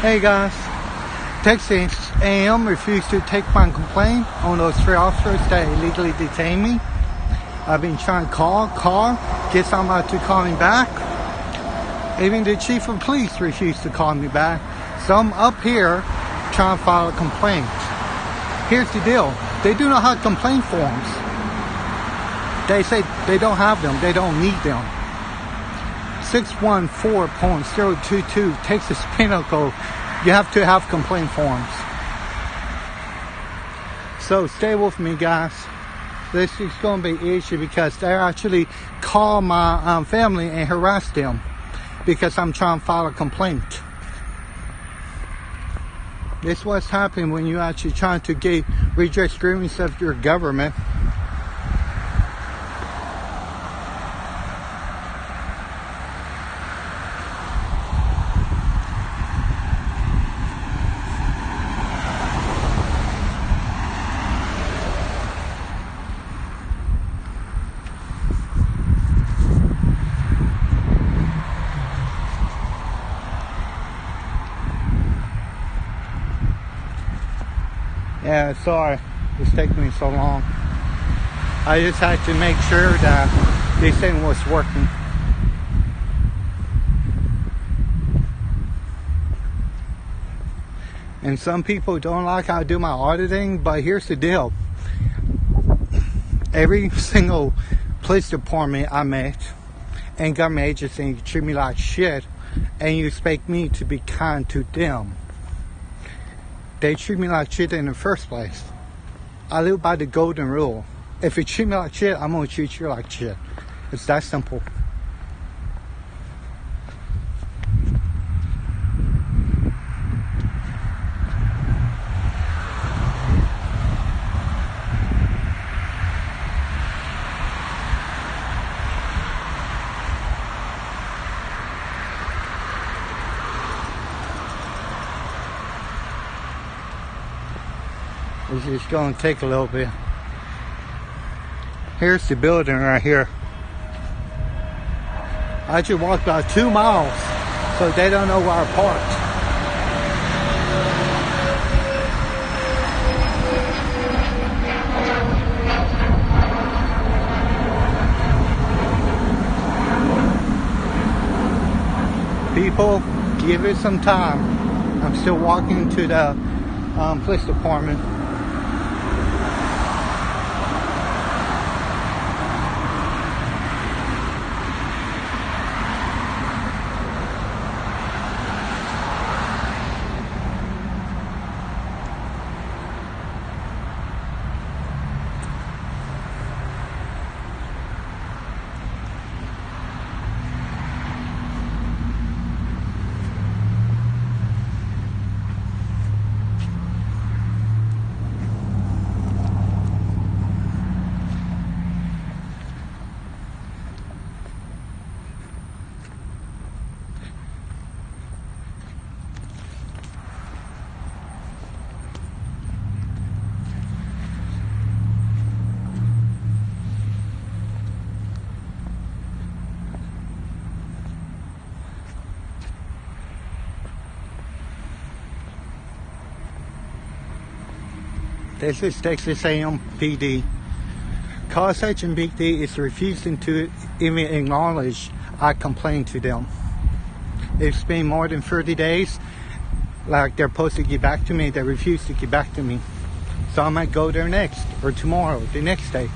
Hey guys, Texas A&M refused to take my complaint on those 3 officers that illegally detained me. I've been trying to call, get somebody to call me back. Even the chief of police refused to call me back. So I'm up here trying to file a complaint. Here's the deal. They do not have complaint forms. They say they don't have them. They don't need them. 614.022 Texas Penal Code. You have to have complaint forms. So stay with me, guys. This is going to be an issue because they actually call my family and harass them because I'm trying to file a complaint. This is what's happening when you actually trying to get redress grievance of your government. Yeah, sorry it's taking me so long. I just had to make sure that this thing was working. And some people don't like how I do my auditing, but here's the deal. Every single police department I met and government agency treat me like shit, and you expect me to be kind to them. They treat me like shit in the first place. I live by the golden rule. If you treat me like shit, I'm gonna treat you like shit. It's that simple. It's just going to take a little bit. Here's the building right here. I just walked about 2 miles, so they don't know where I parked. People, give it some time. I'm still walking to the police department. This is Texas A&M PD. Cause Agent Big D is refusing to even acknowledge I complained to them. It's been more than 30 days. Like they're supposed to get back to me. They refuse to get back to me. So I might go there next, or tomorrow, the next day.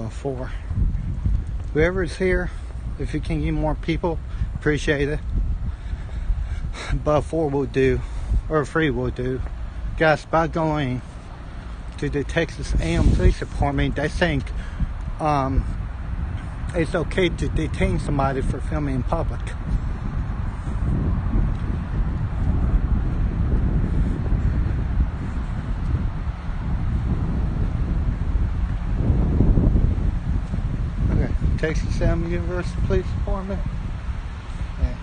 4. Whoever's here, if you can get more people, appreciate it. But 4 will do, or 3 will do. Guys, by going to the Texas A&M Police Department, they think it's okay to detain somebody for filming in public. Okay, Texas A&M University Police Department. Yeah.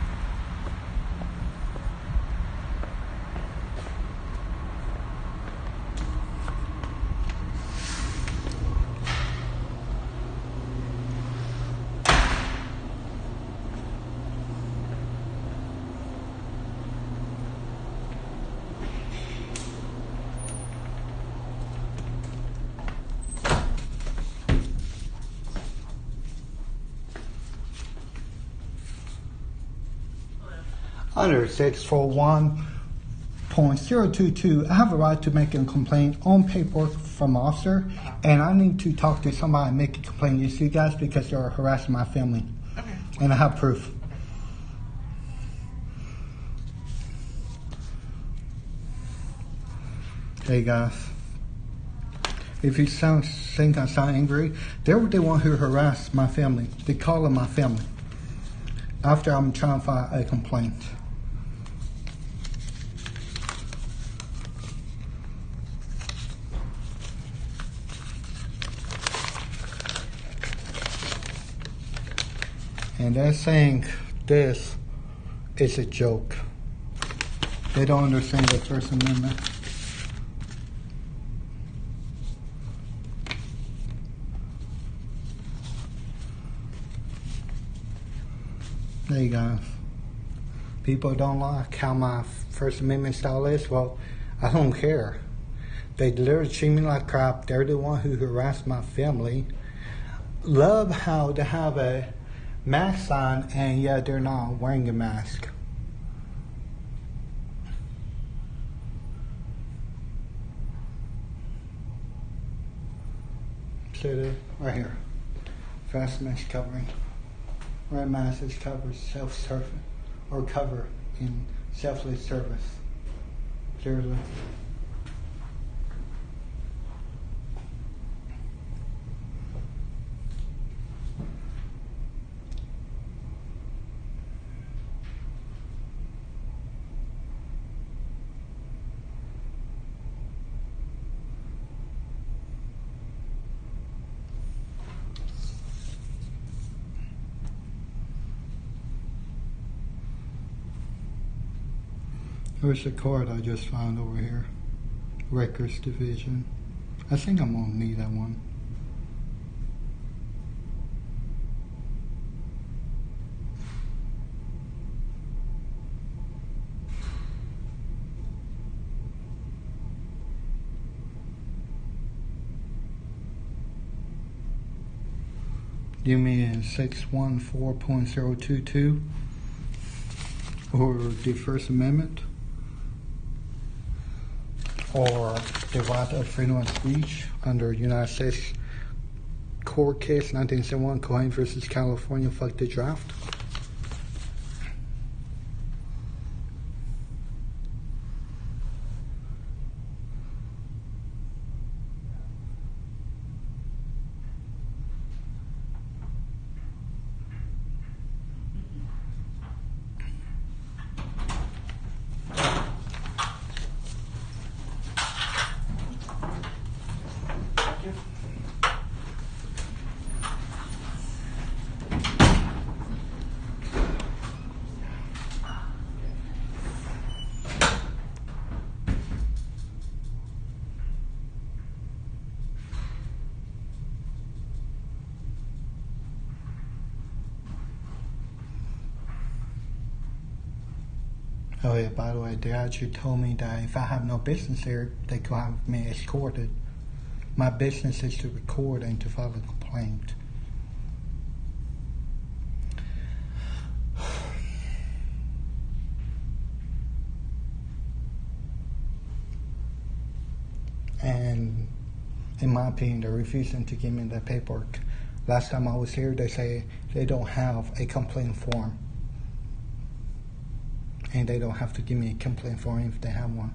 Under 641.022, I have a right to make a complaint on paperwork from officer, and I need to talk to somebody and make a complaint against you guys because you're harassing my family. Okay. And I have proof. Hey guys, if you think I sound angry, they were the one who harassed my family. They call them my family after I'm trying to file a complaint. And they're saying this is a joke. They don't understand the First Amendment. There you go. People don't like how my First Amendment style is. Well, I don't care. They literally treat me like crap. They're the one who harassed my family. Love how they have a mask on and yet they're not wearing a mask. See it right here. Fast mesh covering. Red mask is covered self-service or cover in selfless service. Seriously. There's a card I just found over here. Records Division. I think I'm gonna need that one. Give me a 614.022 or the First Amendment. Or the right of freedom of speech under United States Court Case 1971, Cohen versus California, fuck the draft. Oh yeah, by the way, they actually told me that if I have no business here, they could have me escorted. My business is to record and to file a complaint. And in my opinion, they're refusing to give me the paperwork. Last time I was here, they say they don't have a complaint form. And they don't have to give me a complaint form if they have one.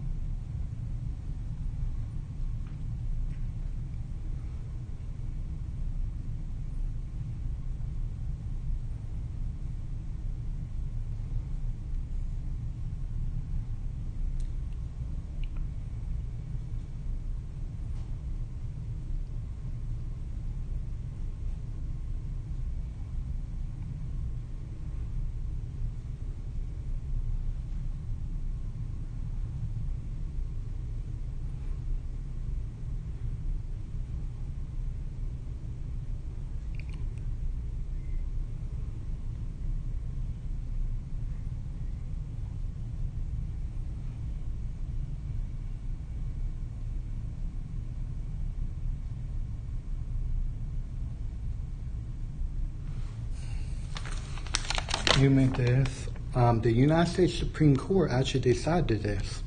You mean this? The United States Supreme Court actually decided this.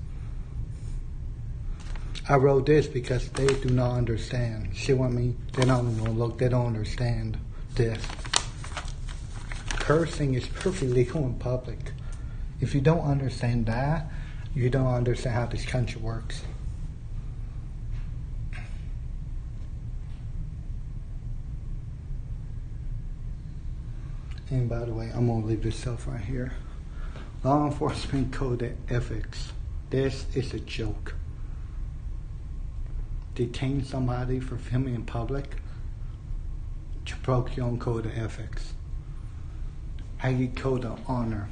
I wrote this because they do not understand. See what I mean? They don't look. They don't understand this. Cursing is perfectly legal in public. If you don't understand that, you don't understand how this country works. And by the way, I'm going to leave this stuff right here. Law Enforcement Code of Ethics. This is a joke. Detain somebody for filming in public. You broke your own code of ethics. Aggie Code of Honor.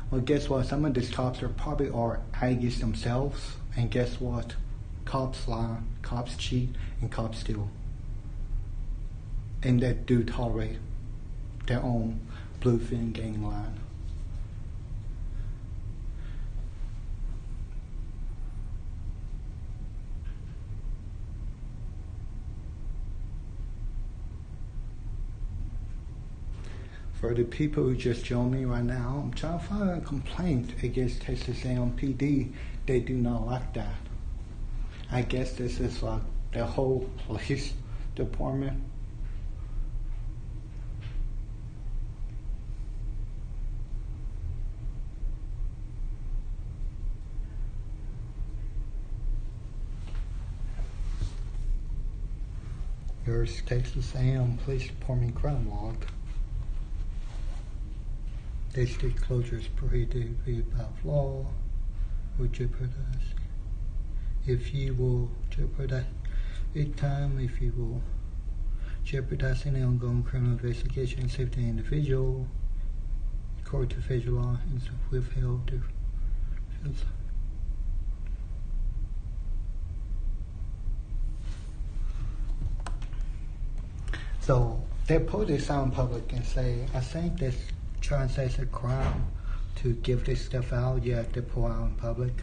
Well, guess what? Some of these cops are probably Aggies themselves. And guess what? Cops lie, cops cheat, and cops steal. And that do tolerate their own bluefin gang line. For the people who just joined me right now, I'm trying to file a complaint against Texas A&M PD. They do not like that. I guess this is like the whole police department. Here's Texas A&M Police Department crime log. District closures prohibited by law or jeopardize. If you will jeopardize time, if you will jeopardize any ongoing criminal investigation and safety of the individual, according to federal law, and so withheld to So they put this out in public and say, I think this trying to say it's a crime to give this stuff out, yet they pull out in public.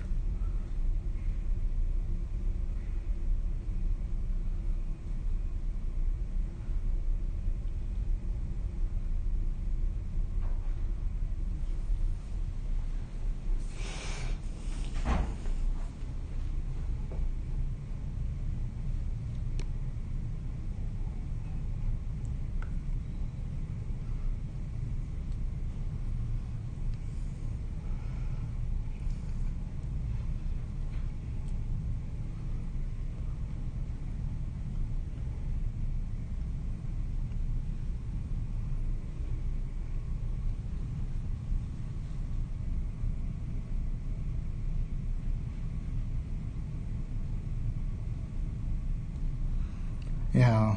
Yeah.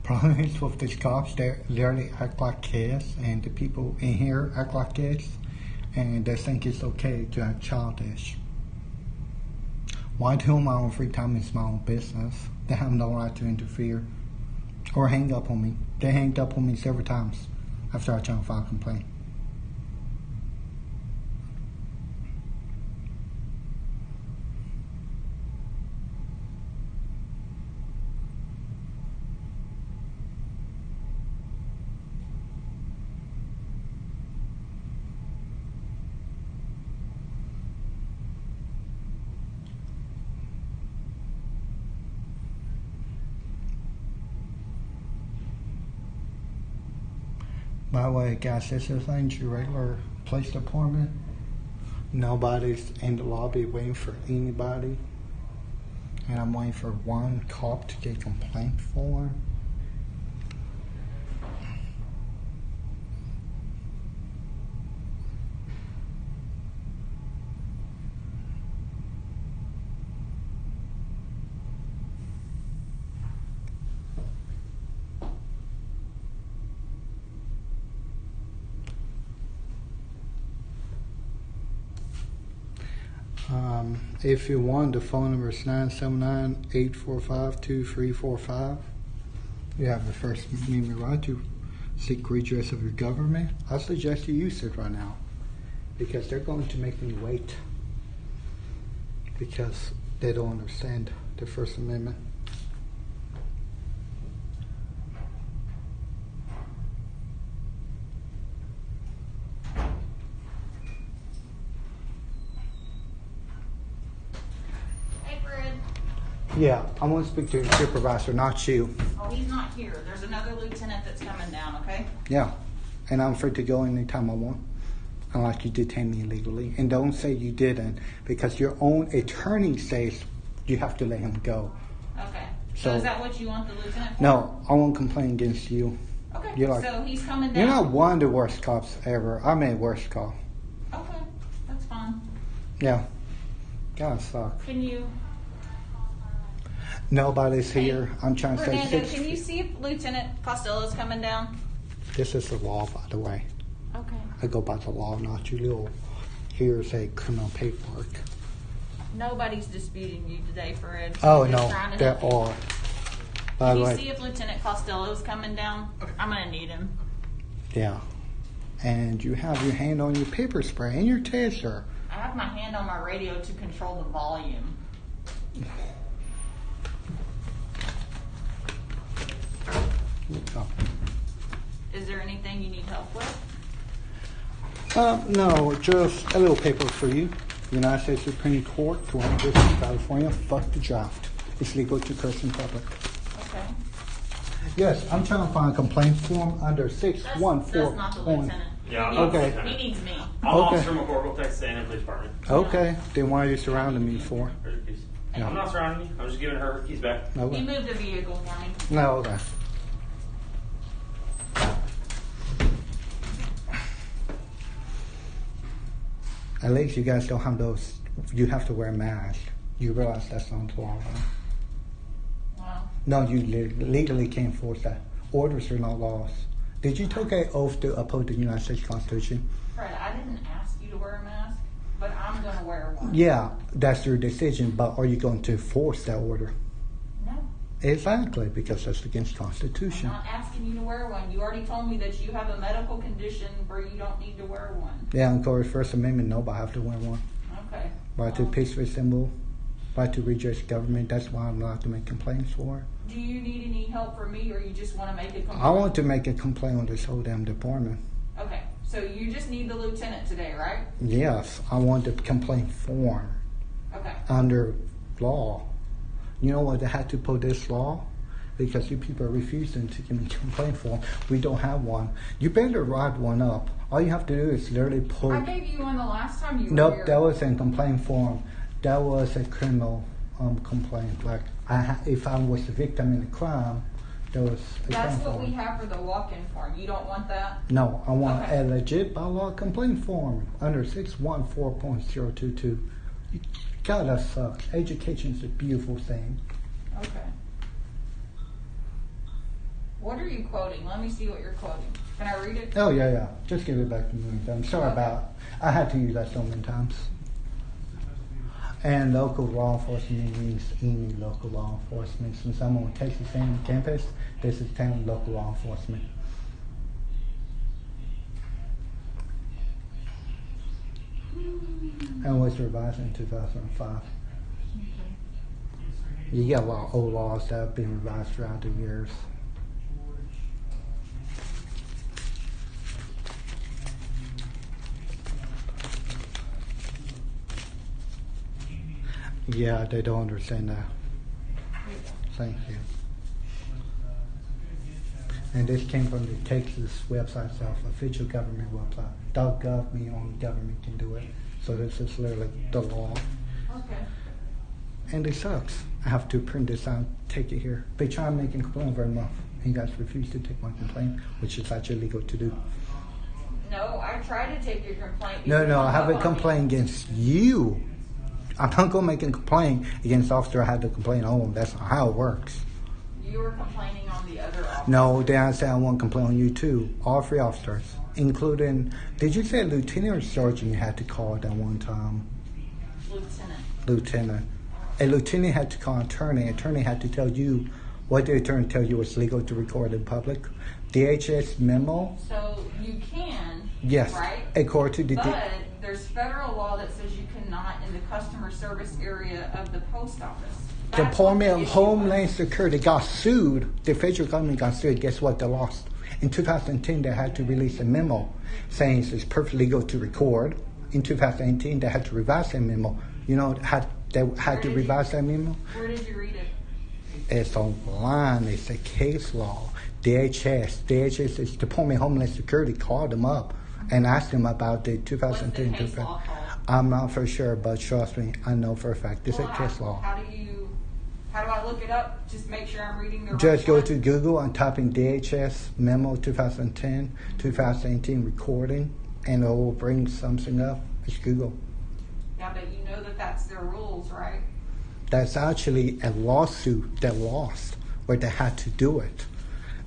Problem is with these cops, they literally act like kids, and the people in here act like kids, and they think it's okay to act childish. Why do my own free time is my own business? They have no right to interfere or hang up on me. They hanged up on me several times after I tried to file a complaint. By the way, guys, this isn't your regular police department. Nobody's in the lobby waiting for anybody. And I'm waiting for one cop to get a complaint form. If you want, the phone number is 979-845-2345. You have the First Amendment right to seek redress of your government. I suggest you use it right now because they're going to make me wait because they don't understand the First Amendment. Yeah, I want to speak to your supervisor, not you. Oh, he's not here. There's another lieutenant that's coming down, okay? Yeah, and I'm free to go anytime I want, unless you detain me illegally. And don't say you didn't, because your own attorney says you have to let him go. Okay. So is that what you want the lieutenant for? No, I won't complain against you. Okay, so he's coming down. You're not one of the worst cops ever. I'm a worst cop. Okay, that's fine. Yeah. God sucks. Can you... Nobody's here. I'm trying to say Fernando, can you see if Lieutenant Costello's coming down? This is the law, by the way. Okay. I go by the law, not you little hearsay criminal paperwork. Nobody's disputing you today, Fred. Oh, no, there are. Can you see if Lieutenant Costello's coming down? Okay. I'm going to need him. Yeah. And you have your hand on your paper spray and your taser. I have my hand on my radio to control the volume. Is there anything you need help with? No, just a little paper for you. United States Supreme Court, 20th District, California. Fuck the draft. It's legal to curse in public. Okay. Yes, I'm trying to find a complaint form under 614. That's not the lieutenant. Yeah, okay. He needs me. I'm Officer McCorkle, Texas A&M Police Department. Okay, then why are you surrounding me for? I'm not surrounding you. I'm just giving her keys back. Okay. He moved the vehicle for me. No, okay. At least you guys don't have those. You have to wear a mask. You realize that's not the law, right? Wow. No, you legally can't enforce that. Orders are not laws. Did you take an oath to uphold the United States Constitution? Fred, I didn't ask you to wear a mask, but I'm going to wear one. Yeah, that's your decision, but are you going to enforce that order? No. Exactly, because that's against the Constitution. I'm not asking you to wear one. You already told me that you have a medical condition where you don't need to wear one. Yeah, of course, First Amendment, nobody have to wear one. Okay. Right to peacefully assemble, right to redress government. That's why I'm allowed to make complaints for. Do you need any help from me, or you just want to make a complaint? I want to make a complaint on this whole damn department. Okay, so you just need the lieutenant today, right? Yes, I want the complaint form. Okay. Under law. You know what? They had to put this law because you people are refusing to give me a complaint form. We don't have one. You better write one up. All you have to do is literally put. I gave you one the last time you were Nope, here. that was a complaint form. That was a criminal complaint. Like if I was a victim in a crime, there was a That's crime what form. we have for the walk-in form. You don't want that? No, I want Okay. a legit bylaw complaint form under 614.022. God, that sucks. Education is a beautiful thing. Okay. What are you quoting? Let me see what you're quoting. Can I read it? Oh, yeah. Just give it back to me. I'm sorry Okay. about I had to use that so many times. And local law enforcement means any local law enforcement. Since I'm on Texas A&M campus, this is kind of local law enforcement. And was revised in 2005. You get a lot of old laws that have been revised throughout the years. Yeah, they don't understand that. Thank you. And this came from the Texas website itself, official government website. .gov means only government can do it. So this is literally the law. Okay. And it sucks. I have to print this out, take it here. They try and make a complaint every month. And you guys refuse to take my complaint, which is actually illegal to do. No, I tried to take your complaint. No, I have a complaint against you. I'm not going to make a complaint against the officer I had to complain on. That's not how it works. You were complaining on the other officer. No, then I said I want to complain on you too. All three officers, including, did you say lieutenant or sergeant you had to call at that one time? Lieutenant. A lieutenant had to call attorney. Attorney had to tell you what the attorney tell you was legal to record in public. DHS memo. So you can. Yes. Right. According to the. But there's federal law that says you cannot in the customer service area of the post office. The Department of Homeland Security got sued. The federal government got sued. Guess what? They lost. In 2010, they had to release a memo saying it's perfectly legal to record. In 2018, they had to revise that memo. You know, they had to revise that memo? Where did you read it? It's online. It's a case law. DHS is Department of Homeland Security, called them up and asked them about the 2010. What's the case law called? I'm not for sure, but trust me, I know for a fact. It's a case law. How do I look it up? Just make sure I'm reading the right Just go one? to Google and type in DHS memo 2010, 2018 recording, and it will bring something up. It's Google. Yeah, but you know that that's their rules, right? That's actually a lawsuit that lost, where they had to do it.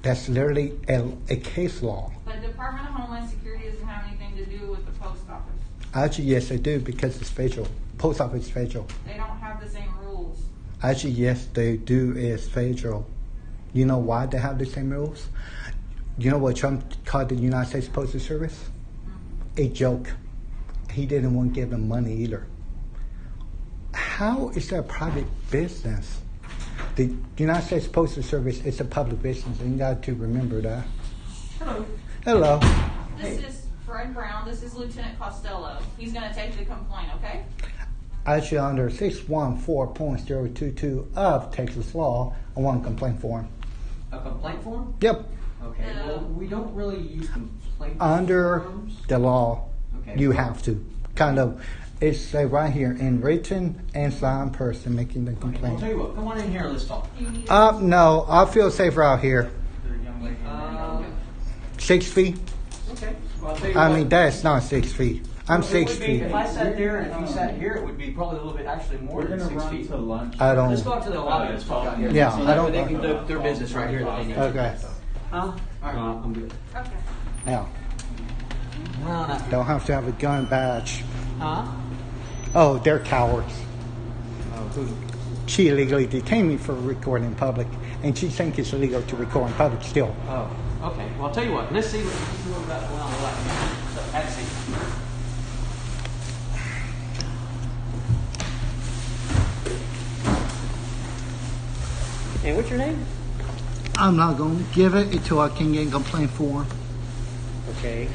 That's literally a case law. But the Department of Homeland Security doesn't have anything to do with the post office. Actually, yes, they do, because it's federal. Post office is federal. They don't have the same rules. Actually, yes, they do. It's federal. You know why they have the same rules? You know what Trump called the United States Postal Service? A joke. He didn't want to give them money either. How is that a private business? The United States Postal Service is a public business, and you got to remember that. Hello. Hello. This is Fred Brown. This is Lieutenant Costello. He's going to take the complaint, okay? Actually, under 614.022 of Texas law, I want a complaint form. A complaint form? Yep. Okay. Well, we don't really use complaint Under forms. the law, Okay. you have to. Kind of, it's right here, in written and signed person making the Okay, well, complaint. I'll tell you what. Come on in here and let's talk. No, I feel safer out here. 6 feet? Okay. Well, I'll tell you I what. mean, that's not 6 feet. I'm It 6 would be- feet. If I sat there and if you sat here, it would be probably a little bit, actually more We're than gonna 6 run feet. to lunch. I don't. Let's go out to the lobby. Let's talk out here. Yeah, So I that don't- way they can do their business right here that they need to. Okay. Huh? All right. I'm good. Okay. Yeah. Well, not. Don't have to have a gun badge. Huh? Oh, they're cowards. Oh, who? She illegally detained me for recording in public, and she thinks it's illegal to record in public still. Oh, okay. Well, I'll tell you what. Let's see what we got going on the left. So, have a seat. And what's your name? I'm not going to give it until I can get a complaint form. Okay.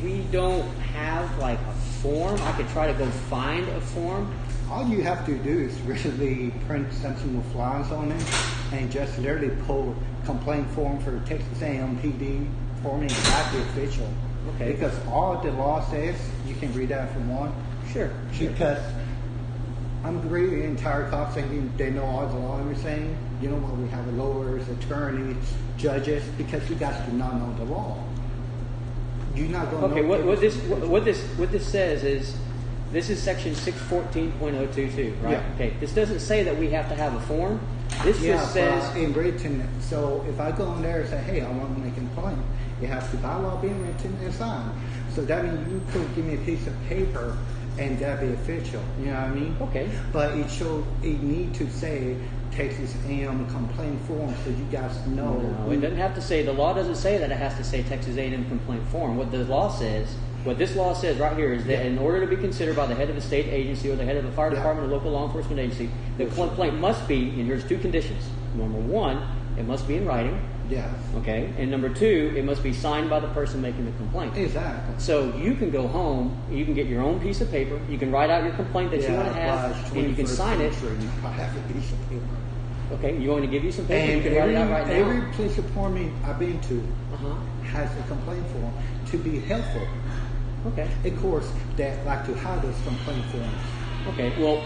We don't have like a form. I could try to go find a form. All you have to do is really print something with lines on it and just literally pull complaint form for Texas A&M PD form and not the official. Okay. Because all the law says, you can read that from one. Sure. Because I'm agree with the entire cops saying they know all the law and everything. You know why we have lawyers, attorneys, judges, because you guys do not know the law. You're not going Okay. to know What this says is, this is section 614.022, right? Yeah. Okay. This doesn't say that we have to have a form. This just says. but in written. So if I go in there and say, hey, I want to make a complaint, it has to by law be written and signed. So that means you could give me a piece of paper and that'd be official. You know what I mean? Okay. But it need to say Texas A&M complaint form so you guys know. No, it doesn't have to say. The law doesn't say that it has to say Texas A&M complaint form. What the law says, what this law says right here is that in order to be considered by the head of a state agency or the head of a fire department or local law enforcement agency, the complaint must be, and here's two conditions. Number one, it must be in writing. Yeah. Okay. And number two, it must be signed by the person making the complaint. Exactly. So you can go home, you can get your own piece of paper, you can write out your complaint that you want to have, and you can sign it. You probably have a piece of paper. Okay, you want me to give you some paper? And You can write it out right now. every police department I've been to Uh-huh. has a complaint form to be helpful. Okay. Of course, they like to hide those complaint forms. Okay. Well,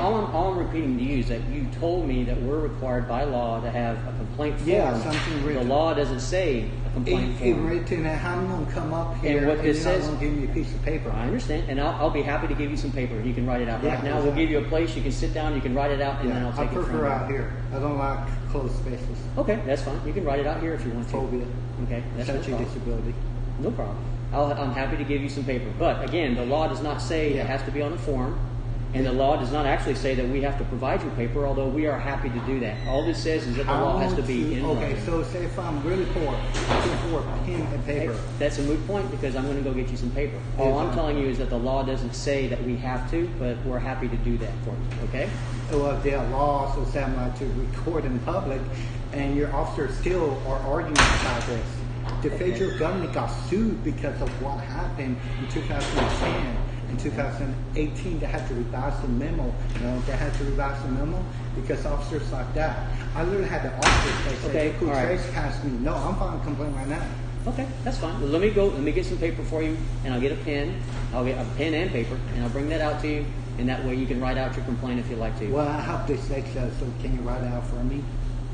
all I'm repeating to you is that you told me that we're required by law to have a complaint form. Yeah, something written. The law doesn't say a complaint It form. written, and how am I going to come up here And what this you're says- not going to give me a piece of paper? I understand, and I'll be happy to give you some paper. You can write it out Yeah, right now. We'll give you a place. You can sit down. You can write it out, and then I'll I take it from prefer there. out here. I don't like closed spaces. Okay, that's fine. You can write it out here if you want to. Phobia. Okay, that's no Touchy problem. disability. No problem. I'm happy to give you some paper. But again, the law does not say Yeah. it has to be on a form, and the law does not actually say that we have to provide you paper, although we are happy to do that. All this says is that the law has to be in Okay, writing. so say if I'm really poor, I can afford pen and Hey, paper. that's a moot point because I'm going to go get you some paper. All I'm telling you is that the law doesn't say that we have to, but we're happy to do that for you. Okay? Well, their law also says I'm not to record in public, and your officers still are arguing about this. The federal government got sued because of what happened in 2010. In 2018, they had to revise the memo. You know, they had to revise the memo because officers like that. I literally had the officers say, Okay, who all right. trespassed me. No, I'm filing a complaint right now. Okay, that's fine. Well, let me get some paper for you, and I'll get a pen. I'll get a pen and paper, and I'll bring that out to you, and that way you can write out your complaint if you'd like to. Well, I have dyslexia, so can you write it out for me?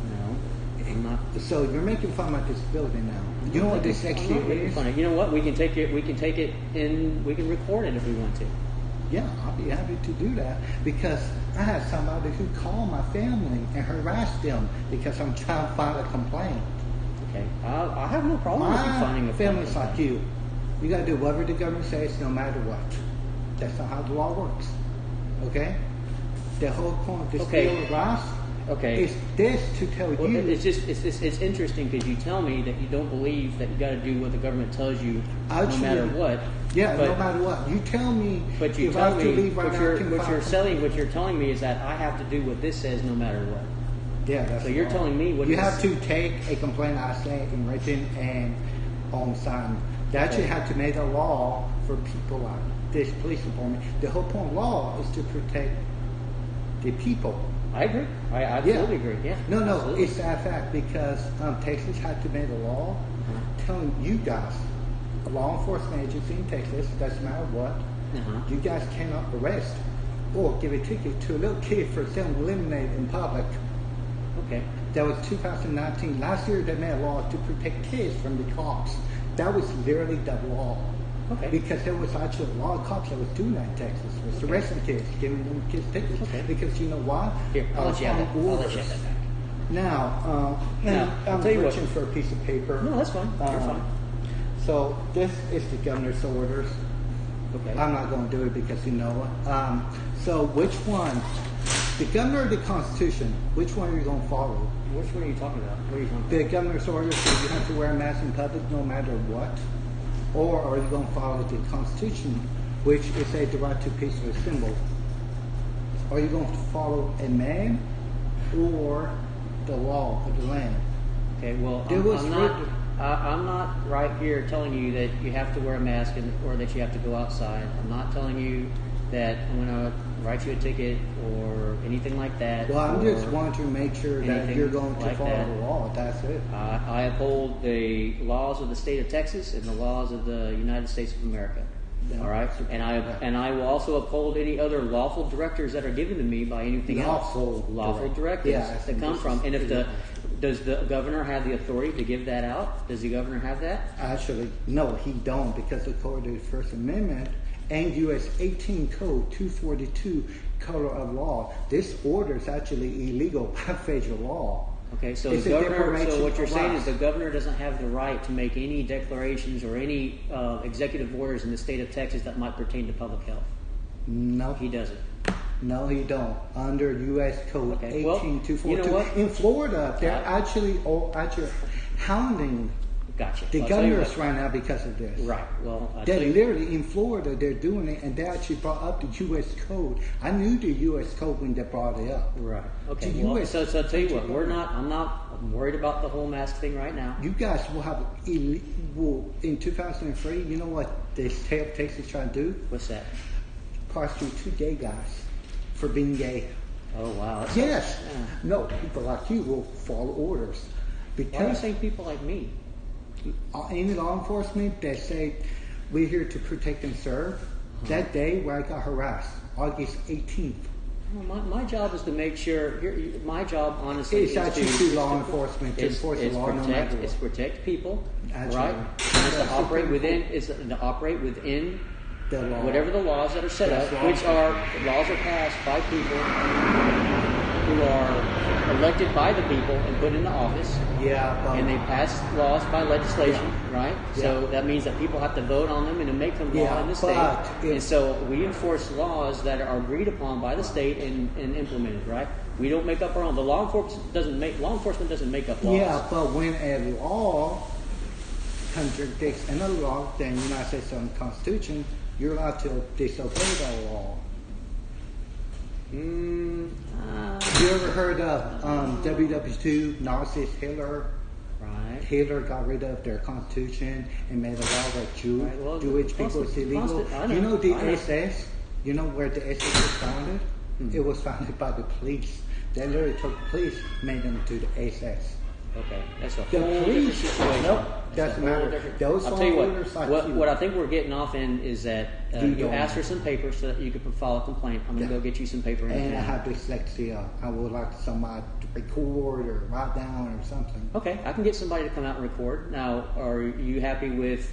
No, I'm not. So you're making fun of my disability now. You know what I'm dyslexia not making is? fun of it. You know what? We can take it. We can take it, and we can record it if we want to. Yeah, I'll be happy to do that because I had somebody who called my family and harassed them because I'm trying to file a complaint. Okay, I have no problem with you finding My a family's complaint. like you. You got to do whatever the government says no matter what. That's not how the law works. Okay? The whole point of this Okay. bill of rights Okay. is this to tell Well, you. it's interesting because you tell me that you don't believe that you got to do what the government tells you no Actually, matter what. Yeah, but, no matter what. You tell me But you if I tell have to me leave right what now, I you're can what file you're a selling. What you're telling me is that I have to do what this says no matter what. Yeah, that's So you're wrong. telling me what you it have is. to take a complaint I say in written and on sign. They actually Okay. have to make a law for people like this police department. The whole point of law is to protect the people. I agree. I absolutely agree. Yeah. No, absolutely. it's that fact because Texas had to make a law telling you guys, a law enforcement agency in Texas, doesn't matter what, you guys cannot arrest or give a ticket to a little kid for selling lemonade in public. Okay. That was 2019. Last year they made a law to protect kids from the cops. That was literally the law. Okay. Because there was actually a lot of cops that was doing that in Texas, was arresting kids, giving them kids tickets. Okay. Because you know why? Here, I'll let you have that. I'll let you have that back. Now, Now, I'll I'm tell you what. reaching for a piece of paper. No, that's fine. You're fine. So this is the governor's orders. Okay. I'm not going to do it because you know it. So which one? The governor or the Constitution? Which one are you going to follow? Which one are you talking about? What are you talking about? The governor's orders says you have to wear a mask in public no matter what? Or are you going to follow the Constitution, which is a the right to peaceful assembly? Are you going to follow a man or the law of the land? Okay, well, There was I'm not right here telling you that you have to wear a mask or that you have to go outside. I'm not telling you that I'm going to write you a ticket or anything like that. Well, I'm or just wanting to make sure that anything you're going to like follow that. the law. That's it. I uphold the laws of the state of Texas and the laws of the United States of America. Yeah. All right, and I will also uphold any other lawful directives that are given to me by anything Lawful else. Lawful direct- directives yeah, that come this from. is- And if does the governor have the authority to give that out? Does the governor have that? Actually, no, he don't, because according to the First Amendment and U.S. 18 Code 242 Color of Law, this order is actually illegal by federal law. Okay, so It's the a governor. So declaration what you're of saying rights. is the governor doesn't have the right to make any declarations or any executive orders in the state of Texas that might pertain to public health. No, He doesn't. no, he don't. Under U.S. Code Okay, well, 18242. you know what? In Florida, they're actually hounding Gotcha. the I'll tell you governors what. right now because of this. Right. Well, I'll They're tell you. literally in Florida. They're doing it, and they actually brought up the U.S. Code. I knew the U.S. Code when they brought it up. Right. Okay. The Well, US so I'll tell you what. I'm worried about the whole mask thing right now. You guys will have in 2003. You know what the state of Texas trying to do? What's that? Prosecute 2 gay guys for being gay. Oh wow. That's Yes. yeah. No, people like you will follow orders. Why are you Because saying people like me? any law enforcement that say we're here to protect and serve, that day where I got harassed, August 18th, Well, my job is to make sure. My job, honestly, it's actually to law enforcement to enforce the law no matter what. It's protect people, That's right? right. It's to operate within. It's to operate within The law. whatever the laws that are set That's up, law which are laws are passed by people who are elected by the people and put into office. Yeah, but And they pass laws by legislation, right? Yeah. So that means that people have to vote on them and to make them law Yeah, in the state. but if- And so we enforce laws that are agreed upon by the state and implemented, right? We don't make up our own. The law enforcement doesn't make up laws. yeah, but when a law contradicts another law, then the United States Constitution, you're allowed to disobey that law. You ever heard of WW2 Nazis Hitler? Right. Hitler got rid of their constitution and made a law that Right, well, Jewish people is illegal. I know, You know the I know. SS? You know where the SS was founded? It was founded by the police. They literally took the police, made them to the SS. Okay, that's a The whole different police, situation. nope, That's doesn't a whole matter. different- Those I'll tell you followers like what. you. What I think we're getting off in is that You you don't. asked for some paper so that you could file a complaint. I'm gonna Yeah. go get you some paper. And I have dyslexia. I would like somebody to record or write down or something. Okay, I can get somebody to come out and record. Now, are you happy with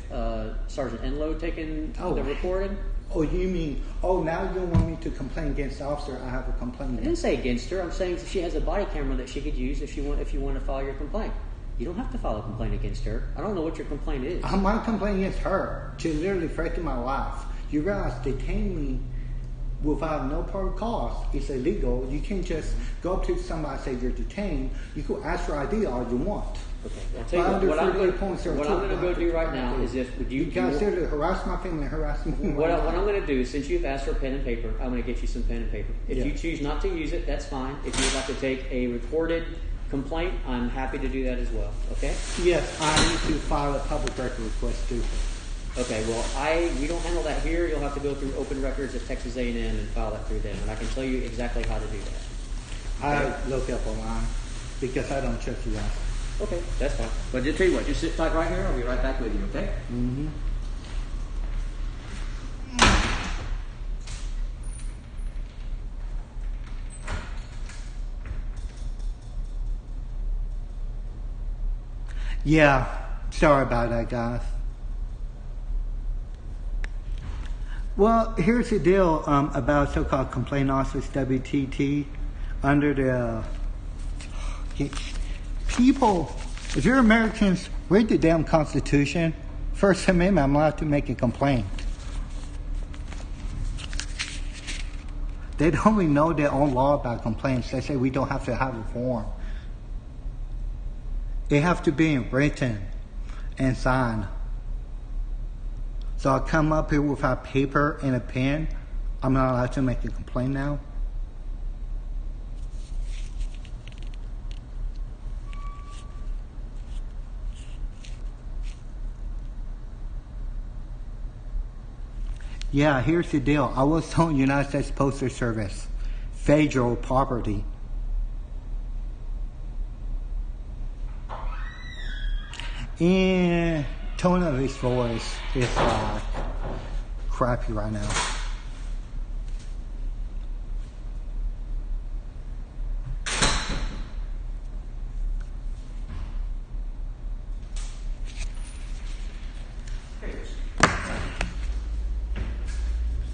Sergeant Enlow taking Oh. the recording? Oh, you mean, now you want me to complain against the officer? I have a complaint I didn't against. say against her. I'm saying she has a body camera that she could use if you want to file your complaint. You don't have to file a complaint against her. I don't know what your complaint is. I'm not complaining against her. She literally threatened my life. You realize detaining me without no proper cause is illegal. You can't just go up to somebody and say you're detained. You can ask for ID all you want. Okay, I'll tell you Under what I'm 38.02, going to go do right now is if would You guys you literally harass my family, harass me. what I'm going to do, since you've asked for pen and paper, I'm going to get you some pen and paper. If Yeah. you choose not to use it, that's fine. If you'd like to take a recorded complaint, I'm happy to do that as well. Okay? Yes, I need to file a public record request too. Okay. Well, we don't handle that here. You'll have to go through Open Records at Texas A&M and file that through them, and I can tell you exactly how to do that. I look up online because I don't trust you guys. Okay, that's fine. But just tell you what, just sit tight right here. I'll be right back with you. Okay? Mm-hmm. Yeah, sorry about that, guys. Well, here's the deal about so-called complaint office, WTT, under the people. If you're Americans, read the damn Constitution. First Amendment, I'm allowed to make a complaint. They don't even know their own law about complaints. They say we don't have to have a form. It have to be written and signed. So I come up here without paper and a pen. I'm not allowed to make a complaint now. Yeah, here's the deal. I was told United States Postal Service, federal property. And tone of his voice is crappy right now.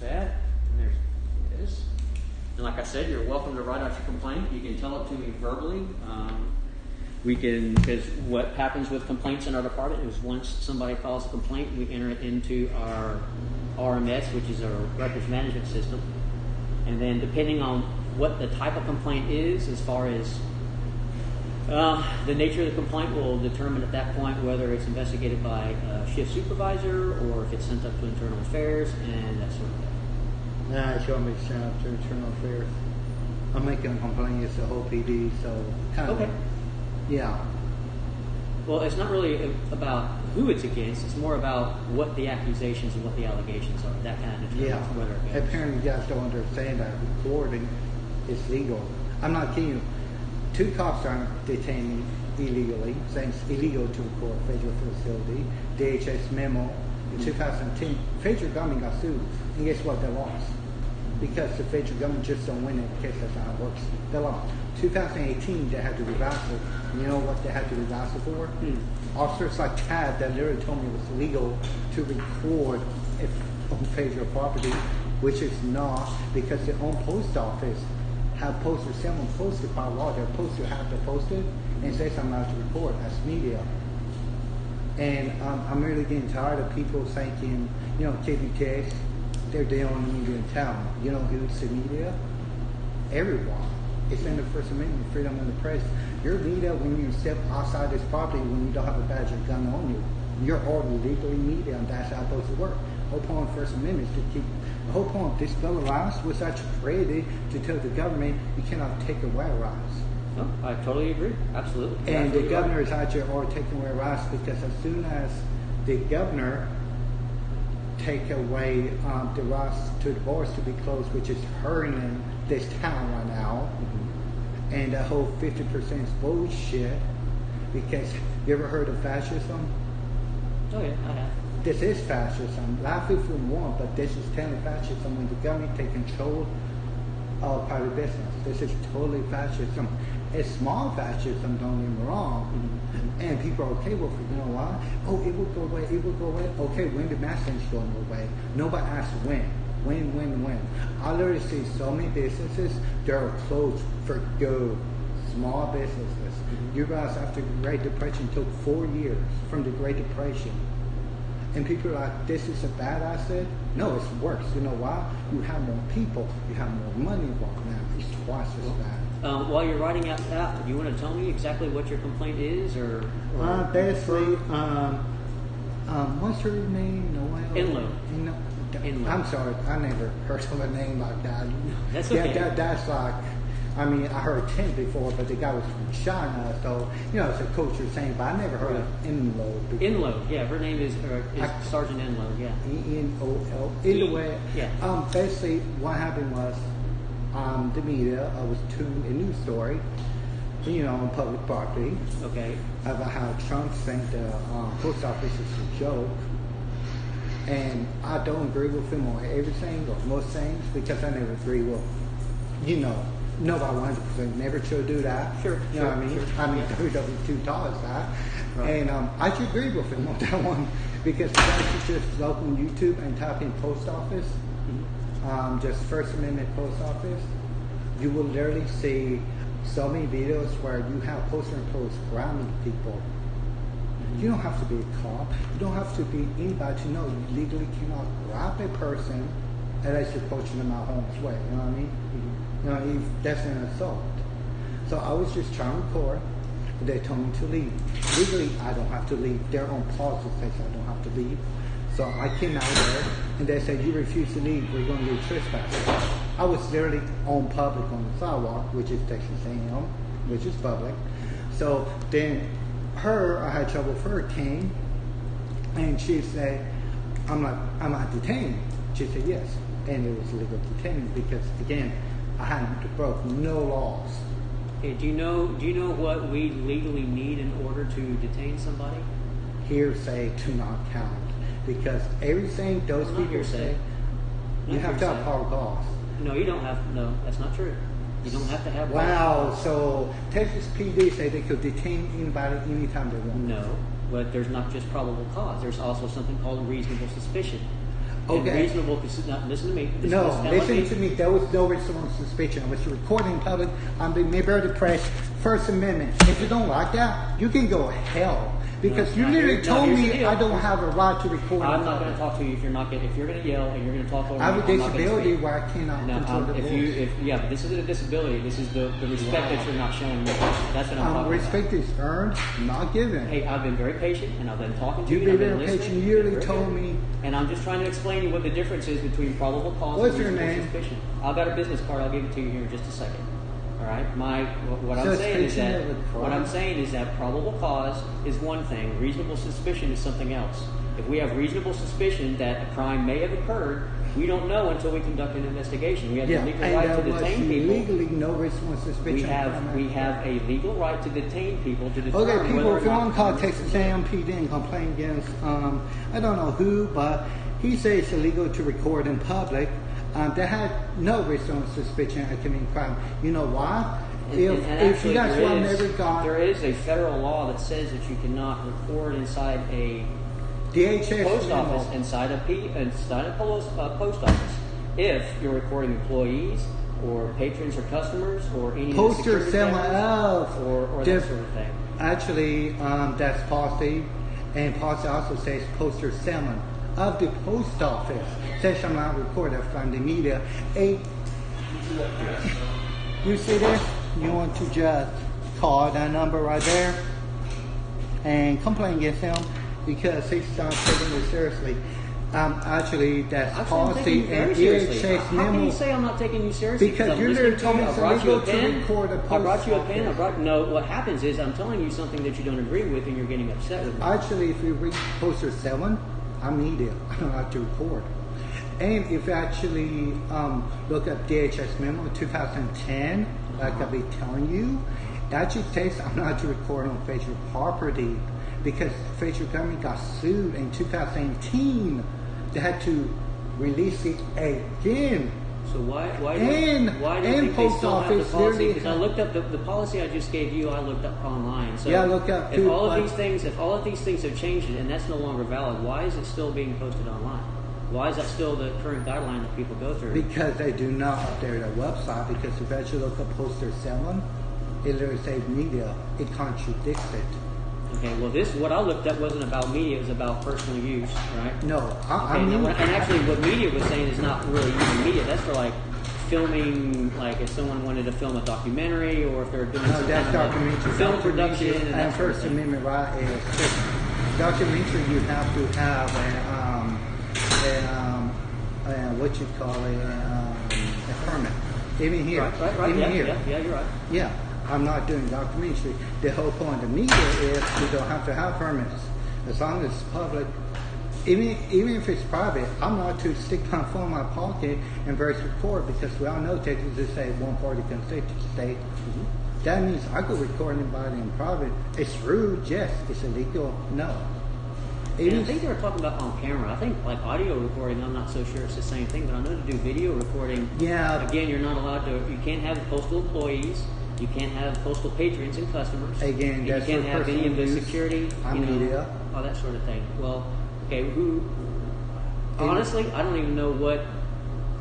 That, and there's this. And like I said, you're welcome to write out your complaint. You can tell it to me verbally. Because what happens with complaints in our department is once somebody files a complaint, we enter it into our RMS, which is our records management system. And then depending on what the type of complaint is, as far as the nature of the complaint will determine at that point whether it's investigated by a shift supervisor or if it's sent up to internal affairs and that sort of thing. Nah, it's going to be sent up to internal affairs. I'm making a complaint against the whole PD, so kind of. Okay. Yeah. Well, it's not really about who it's against. It's more about what the accusations and what the allegations are. That kind of determines Yeah. whether it goes. Apparently, you guys don't understand that recording it's legal. I'm not kidding you. 2 cops are detaining illegally, saying it's illegal to record a federal facility. DHS memo in 2010. Federal government got sued, and guess what? They lost because the federal government just don't win it because that's how it works. They lost. 2018, they had to revise it. You know what they had to revise it for? Officers like Chad that literally told me it was illegal to record if on federal property, which is not, because their own post office have posted, someone posted by law, they're supposed to have to post it and say I'm allowed to record as media. And I'm really getting tired of people thinking, you know, KBK, they're the only media in town. You know who's the media? Everyone. It's in the First Amendment, freedom of the press. You're media when you step outside this property when you don't have a badge or gun on you. You're already legally media, and that's how it's supposed to work. The whole point of First Amendment is to keep. The whole point of this Bill of Rights was actually created to tell the government you cannot take away rights. No, I totally agree. Absolutely. And absolutely the governor is actually already taking away rights because as soon as the governor take away the rights to divorce to be closed, which is hurting this town right now, and the whole 50% is bullshit. Because you ever heard of fascism? Oh yeah, I have. This is fascism. Laugh if you want, but this is telling fascism when the government take control of private business. This is totally fascism. It's small fascism, don't get me wrong. And people are okay with it. You know why? Oh, it will go away. It will go away. Okay, when the mask thing's going away? Nobody asks when. When. I literally see so many businesses that are closed for good. Small businesses. You guys, after the Great Depression, took 4 years from the Great Depression. And people are like, this is a bad asset? No, it's worse. You know why? You have more people. You have more money involved now. It's twice as bad. While you're writing out that, do you want to tell me exactly what your complaint is, or basically, what's her name? Enloe. Enloe. I'm sorry, I never heard of a name like that. That's okay. That's like, I mean, I heard 10 before, but the guy was from China, so, you know, it's a culture saying, but I never heard of Enloe before. Enloe, yeah, her name is Sergeant Enloe, yeah. E-N-O-L. Either way, yeah. Basically, what happened was, the media was tuned a news story, you know, on public property. Okay. About how Trump think the post office is a joke. And I don't agree with him on everything or most things because I never agree with, you know, nobody 100% never should do that. Sure. You know what I mean? Sure. I mean, WW2 taught us that. Right. And I should agree with him on that one because if you just open YouTube and type in post office, just First Amendment post office, you will literally see so many videos where you have poster and post grabbing people. You don't have to be a cop. You don't have to be anybody to know you legally cannot grab a person unless you're coaching them out harm's way. You know what I mean? You know, that's an assault. So I was just trying to record. They told me to leave. Legally, I don't have to leave. Their own policy says I don't have to leave. So I came out there, and they said, you refuse to leave, we're going to get trespassing. I was literally on public on the sidewalk, which is Texas A&M, which is public. So then I had trouble with her, came, and she said, I'm not detained. She said, yes. And it was legal detaining because, again, I hadn't broke no laws. Okay, do you know what we legally need in order to detain somebody? Hearsay to not count. Because everything those people say, you have to have probable cause. No, you don't have. No, that's not true. You don't have to have. Wow. So Texas PD say they could detain anybody anytime they want. No, but there's not just probable cause. There's also something called reasonable suspicion. Okay. And reasonable. Listen to me. Listen to me. There was no reasonable suspicion. I was recording in public. I'm the member of the press. First Amendment. If you don't like that, you can go to hell. Because you literally told me I don't have a right to record. I'm not going to talk to you if you're going to yell and you're going to talk over me. I have a disability where I cannot control the voice. But this isn't a disability. This is the respect that you're not showing me. That's what I'm talking respect is earned, not given. Hey, I've been very patient and I've been talking to you. You've been very patient. You literally told me. And I'm just trying to explain to you what the difference is between probable cause and reasonable suspicion. I've got a business card. I'll give it to you here in just a second. All right. What I'm saying is that probable cause is one thing. Reasonable suspicion is something else. If we have reasonable suspicion that a crime may have occurred, We don't know until we conduct an investigation. We have the legal and right there to was detain people. legally no reasonable suspicion. We have a legal right to detain people to determine Okay, people, whether or if you not want to call Texas A&M PD and complain against, I don't know who, but he says it's illegal to record in public. They had no reasonable suspicion of committing crime. You know why? If you guys will never got... There is a federal law that says that you cannot record inside a DHS post memo. office, inside a post office, if you're recording employees or patrons or customers or any Poster someone cameras else. or that sort of thing. Actually, that's policy, and policy also says poster someone of the post office. Says I'm not recorded from the media. You see this? You want to just call that number right there and complain against him because he's not taking it seriously. Actually, that's policy and DHS How memo. can you say I'm not taking you seriously? Because you're literally told me it's illegal to record a post I brought you a pen. office. No, what happens is I'm telling you something that you don't agree with and you're getting upset with me. Actually, if you read poster 7, I'm media. I don't have to record. And if you actually look up DHS memo 2010, like I'll be telling you, it actually states I'm not to record on facial property because facial company got sued in 2018. They had to release it again. So why do you think they post still have the office policy? Because I looked up the policy I just gave you. I looked up online. So yeah, look up. If all of these things have changed and that's no longer valid, why is it still being posted online? Why is that still the current guideline that people go through? Because they do not update their website. Because if you actually look up poster 7, it literally says media. It contradicts it. Okay, well, what I looked up wasn't about media; it was about personal use, right? No, and actually, what media was saying is not really using media. That's for like filming, like if someone wanted to film a documentary, or if they're doing some that's kind of documentary. film production. And that sort of First thing. Amendment right is documentary. You have to have what you call a permit. Even here, Right. even here. Yeah, you're right. Yeah, I'm not doing documentary. The whole point of media is you don't have to have permits as long as it's public. Even if it's private, I'm not to stick my phone in my pocket and press record because we all know Texas is a one-party consent state. Mm-hmm. That means I could record anybody in private. It's rude, yes. It's illegal, no. And I think they were talking about on camera. I think like audio recording, I'm not so sure it's the same thing, but I know to do video recording, again, you're not allowed to, you can't have postal employees, you can't have postal patrons and customers. Again, you can't have any of the security, media. All that sort of thing. Well, okay, honestly, I don't even know what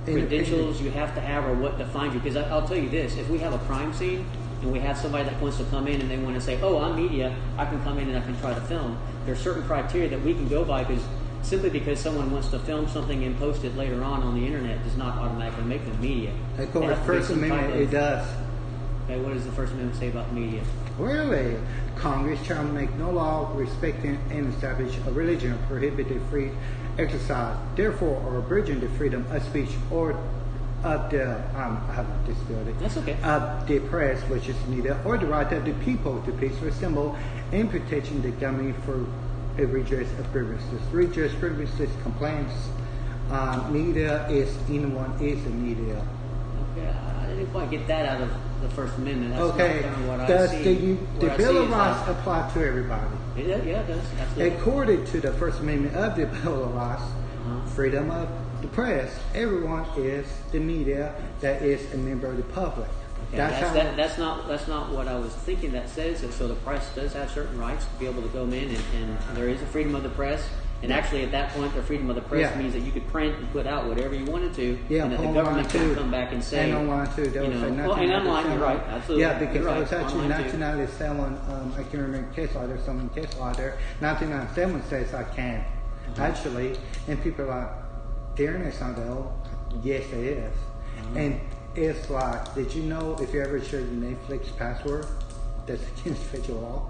credentials you have to have or what defines you, because I'll tell you this, if we have a crime scene, and we have somebody that wants to come in and they want to say, oh, I'm media, I can come in and I can try to film. There's certain criteria that we can go by simply because someone wants to film something and post it later on the internet does not automatically make them media. Of course, the First Amendment, it does. Okay, what does the First Amendment say about media? Really? Congress shall make no law respecting and establish a religion prohibited free exercise, therefore, or abridging the freedom of speech or of the, I haven't dispelled it. That's okay. Of the press, which is media, or the right of the people to peacefully assemble and protection the government for a redress of grievances. Redress grievances, complaints, media is, anyone is the media. Okay, I didn't quite get that out of the First Amendment. That's okay, not kind of what does I see. The Bill of Rights apply to everybody? Yeah, it does. Absolutely. According to the First Amendment of the Bill of Rights, freedom of the press, everyone is the media that is a member of the public. Okay, that's not what I was thinking that says. So the press does have certain rights to be able to go in, and there is a freedom of the press. And actually, at that point, the freedom of the press means that you could print and put out whatever you wanted to, and that the government could come back and say, and online too. and online, you're right, absolutely. Yeah, because right. I was actually 1997. I can remember case law. There's some case law there. 1997 says I can actually, and people are like, "Darren, it's not though." Yes, it is. And it's like, did you know if you ever share your Netflix password, that's against federal law?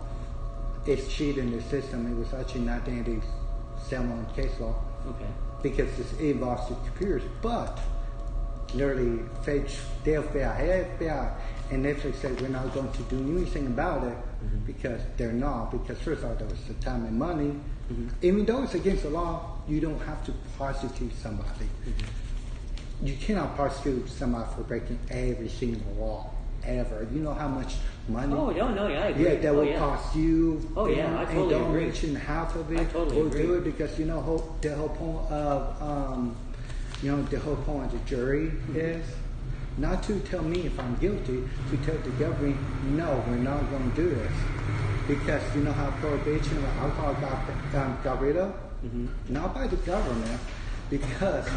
It's cheating the system. It was actually 1987 case law. Okay. Because it involves the computers, but literally, the FBI, and Netflix said we're not going to do anything about it because they're not. Because first of all, there was the time and money. Even though it's against the law, you don't have to prosecute somebody. you cannot prosecute somebody for breaking every single law ever. You know how much money? Oh, no, yeah, I agree. Yeah, that will yeah. cost you. Oh, yeah, I totally and don't agree. mention half of it. I totally agree. Do it because you know the whole point of the whole point of the jury is not to tell me if I'm guilty, to tell the government, no, we're not going to do this. Because you know how prohibition of alcohol got rid of? Not by the government, because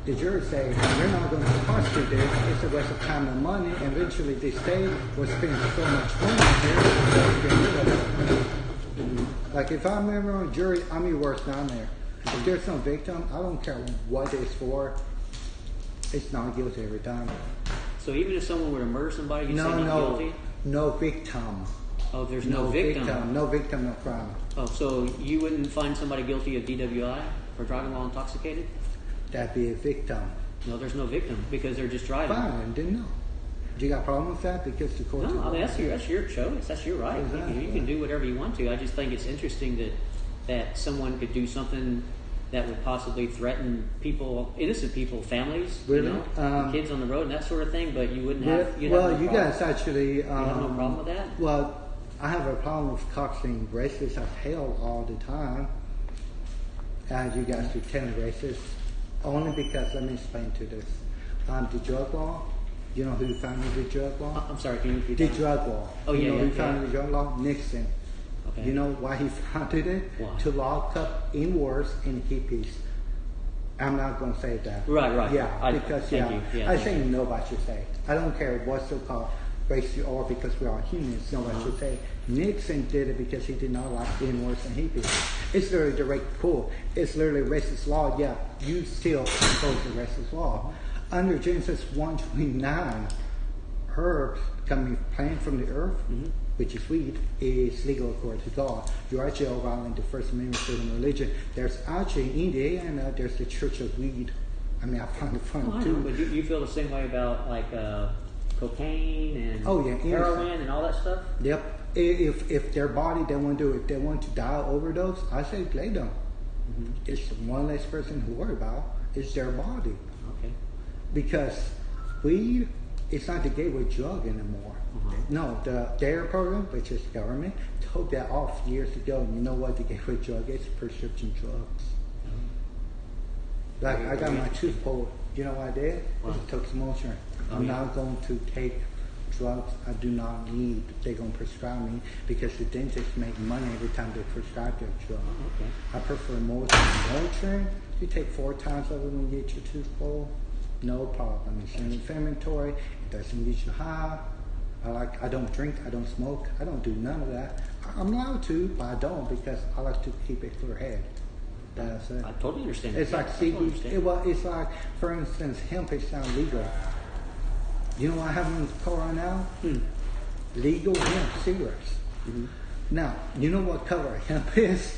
the jury say, we're not going to prosecute this, it's a waste of time and money, and eventually the state will spend so much money here, they'll get rid of it. Like if I'm ever on a jury, I'm your worst nightmare. If there's no victim, I don't care what it's for, it's not guilty every time. So even if someone were to murder somebody, you say not guilty? No victim. Oh, there's no victim. No victim, no crime. Oh, so you wouldn't find somebody guilty of DWI for driving while intoxicated? That'd be a victim. No, there's no victim because they're just driving. Fine, didn't know. Do you got a problem with that? Because the court. No, I mean that's your choice. That's your right. Exactly. You can do whatever you want to. I just think it's interesting that someone could do something that would possibly threaten people, innocent people, families, Really? Kids on the road and that sort of thing. But you wouldn't have. Well, have no you problem. guys actually. You have no problem with that? Well, I have a problem with cops being racist as hell all the time. As you guys pretend racist, only because let me explain to this. The drug law. You know who founded the drug law? I'm sorry, can you repeat The that? drug law. Oh, you yeah, know yeah, who founded the drug law? Nixon. Okay. You know why he founded it? Why? To lock up in-wars and hippies. I'm not going to say that. Right. Yeah, Thank you. Yeah, I thank think you. nobody should say it. I don't care what so-called race you are because we are humans. Nobody should say it. Nixon did it because he did not like in-wars and hippies. It's literally direct pull. It's literally racist law. Yeah, you still impose the racist law. Under Genesis 1:29, herbs coming plant from the earth, which is weed, is legal according to God. You're actually all violating the First Amendment freedom of religion. There's actually in Indiana, there's the Church of Weed. I mean, I find it funny I too. know, but you feel the same way about like cocaine and innocent. heroin and all that stuff? Yep. If their body they want to do it, they want to die of overdose, I say play them. It's one less person to worry about. It's their body. Okay. Because weed, it's not the gateway drug anymore. No, the DARE program, which is government, took that off years ago. And you know what the gateway drug is? Prescription drugs. Like I got my tooth pulled. You know what I did? What? I took some Motrin. I'm not going to take drugs I do not need. They're going to prescribe me because the dentists make money every time they prescribe their drug. Okay. I prefer Motrin. You take 4 times of it when you get your tooth pulled. No problem. It's inflammatory. It doesn't get you high. I don't drink. I don't smoke. I don't do none of that. I'm allowed to, but I don't because I like to keep a clear head. That's it. I totally understand. It's like CBD. It's like, for instance, hemp is now legal. You know what I have in the car right now? Legal hemp cigarettes. Now, you know what color hemp is?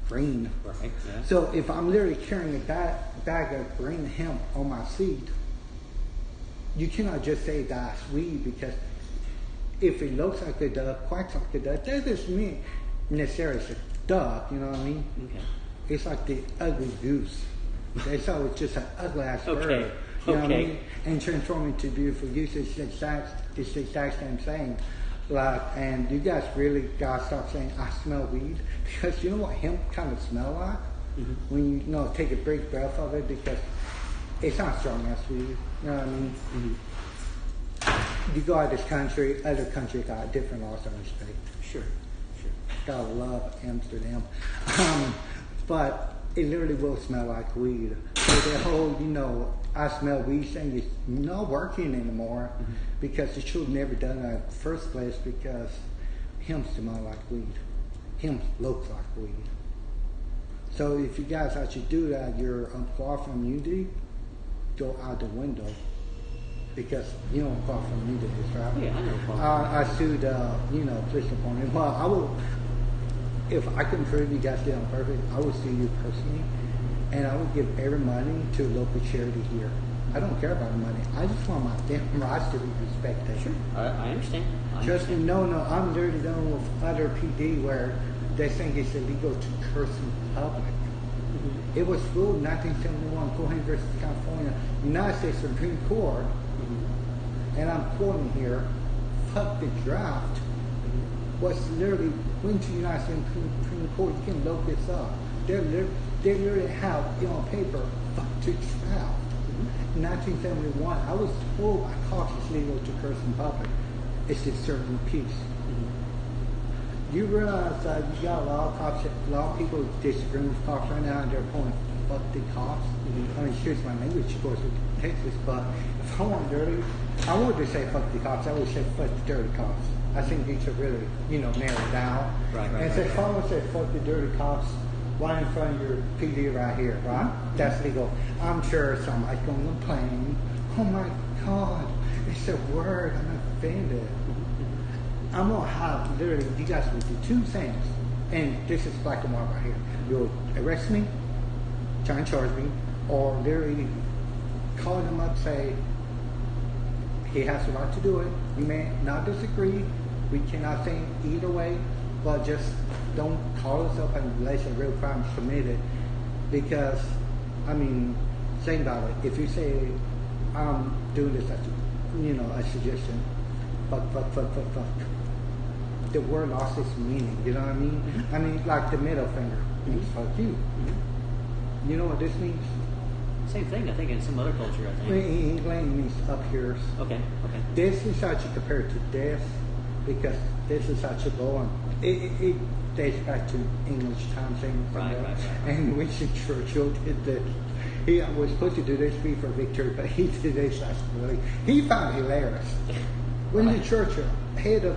Green. Right. Yeah. So if I'm literally carrying a bag of green hemp on my seat, you cannot just say that's weed because if it looks like a duck, quacks like a duck, that doesn't mean necessarily it's a duck, you know what I mean? Okay. It's like the ugly goose. It's always just an ugly ass bird. Okay. You know what I Okay. mean? And transform into beautiful goose. It's the exact same thing. Like, and you guys really gotta stop saying I smell weed because you know what hemp kind of smell like when you take a big breath of it because it's not strong as weed. You know what I mean? You go out of this country, other countries got different laws on respect. Sure. Gotta love Amsterdam, but it literally will smell like weed. So the whole I smell weed thing is not working anymore because it should have never done that in the first place because hemp smell like weed. Hemp looks like weed. So if you guys actually do that, your unqualified immunity go out the window because you know what qualified immunity is, right? Yeah, I know qualified. I sued, police department. Well, I will, if I can prove you guys did it on purpose, I will sue you personally. And I would give every money to a local charity here. I don't care about the money. I just want my damn rights to be respected. Sure. I understand. Trust me, no, I'm literally done with other PD where they think it's illegal to curse in public. It was ruled 1971, Cohen versus California, United States Supreme Court, and I'm quoting here, fuck the draft, was literally, went to the United States Supreme Court, you can look this up. They literally have it on paper, fuck the draft. 1971, I was told by cops it's legal to curse in public. It's disturbing peace. You realize that you got a lot of people disagreeing with cops right now, and they're pulling fuck the cops. I mean, excuse my language, of course, with Texas, but if I want dirty, I wanted to say fuck the cops, I would say fuck the dirty cops. I think you should really, narrow it down. And so if I would say fuck the dirty cops, right in front of your PD right here, right? That's legal. I'm sure somebody's going to complain. Oh my God, it's a word, I'm offended. I'm going to have literally, you guys will do two things. And this is black and white right here. You'll arrest me, try and charge me, or literally call them up, say, he has the right to do it. You may not disagree. We cannot say either way, but just don't call us up unless a real crime is committed. Because, I mean, think about it. If you say, I'm doing this as a suggestion, fuck. The word lost its meaning, you know what I mean? I mean, like the middle finger means fuck you. You know what this means? Same thing, I think, in some other culture, I think. In England, it means up here. Okay. This is actually compared to death, because this is actually going. It dates back to English times. Right. And Winston Churchill did this. He was supposed to do this before victory, but he did this actually. He found it hilarious. Winston Churchill, head of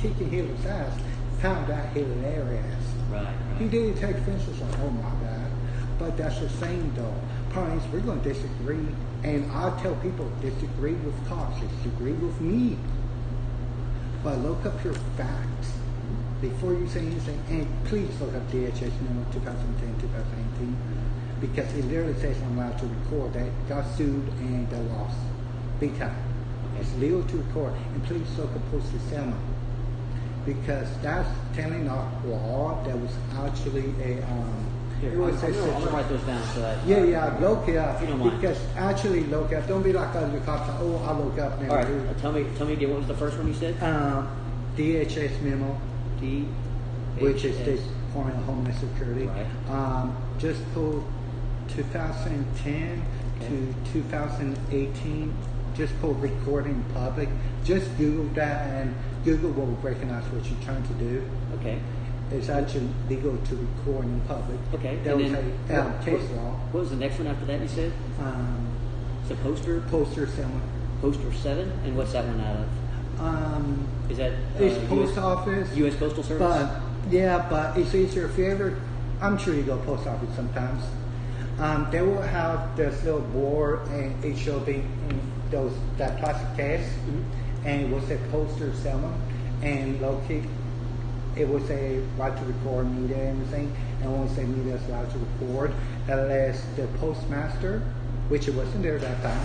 kicking Hitler's ass, found that hilarious. Right. He didn't take offense, like, oh my God. But that's the same though. Parents, we're going to disagree, and I tell people, disagree with cops, disagree with me. But look up your facts before you say anything, and please look up DHS memo 2010-2018, because it literally says I'm allowed to record. They got sued and they lost. Big time. It's legal to record, and please look up posted settlement, because that's telling our law that was actually a Here, I'm gonna write those down so that. Yeah, look it up. If you don't mind. Because actually look up. Don't be like other cops. I'll look up now. All right, tell me again, what was the first one you said? DHS memo, which is this Department of Homeland Security. Right. Just pull 2010 to 2018. Just pull recording public. Just Google that, and Google will recognize what you're trying to do. Okay. It's actually legal to record in public. Okay. That was a case law. What was the next one after that you said? It's a poster? Poster settlement. Poster 7? And what's that one out of? Is that it's post office. U.S. Postal Service? But it's easier if you ever, I'm sure you go post office sometimes. They will have this little board, and it should be in that plastic case, and it will say poster settlement, and locate. It will say right to record media and everything, and it won't say media is allowed to record unless the postmaster, which it wasn't there that time,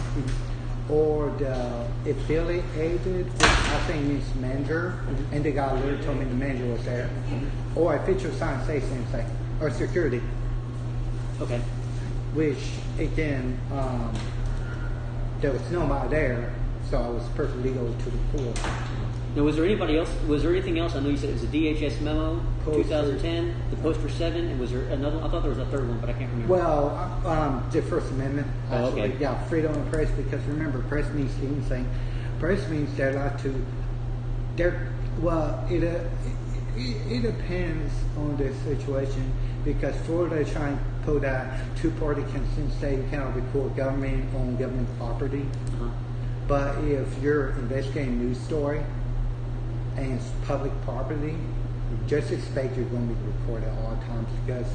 or the affiliated, which I think means manager, and the guy literally told me the manager was there, or a official sign say same thing, or security. Okay. Which again, there was nobody there, so I was perfectly legal to report. Now, was there anything else? I know you said it was a DHS memo, Poster. 2010, the poster 7, and was there another? I thought there was a third one, but I can't remember. Well, the First Amendment. Actually. Oh, okay. Yeah, freedom of press, because remember, press means anything. Press means they're allowed to. It depends on the situation, because Florida is trying to put that two-party consent say you cannot record government on government property. But if you're investigating a news story and it's public property, just expect you're going to be recorded at all times, because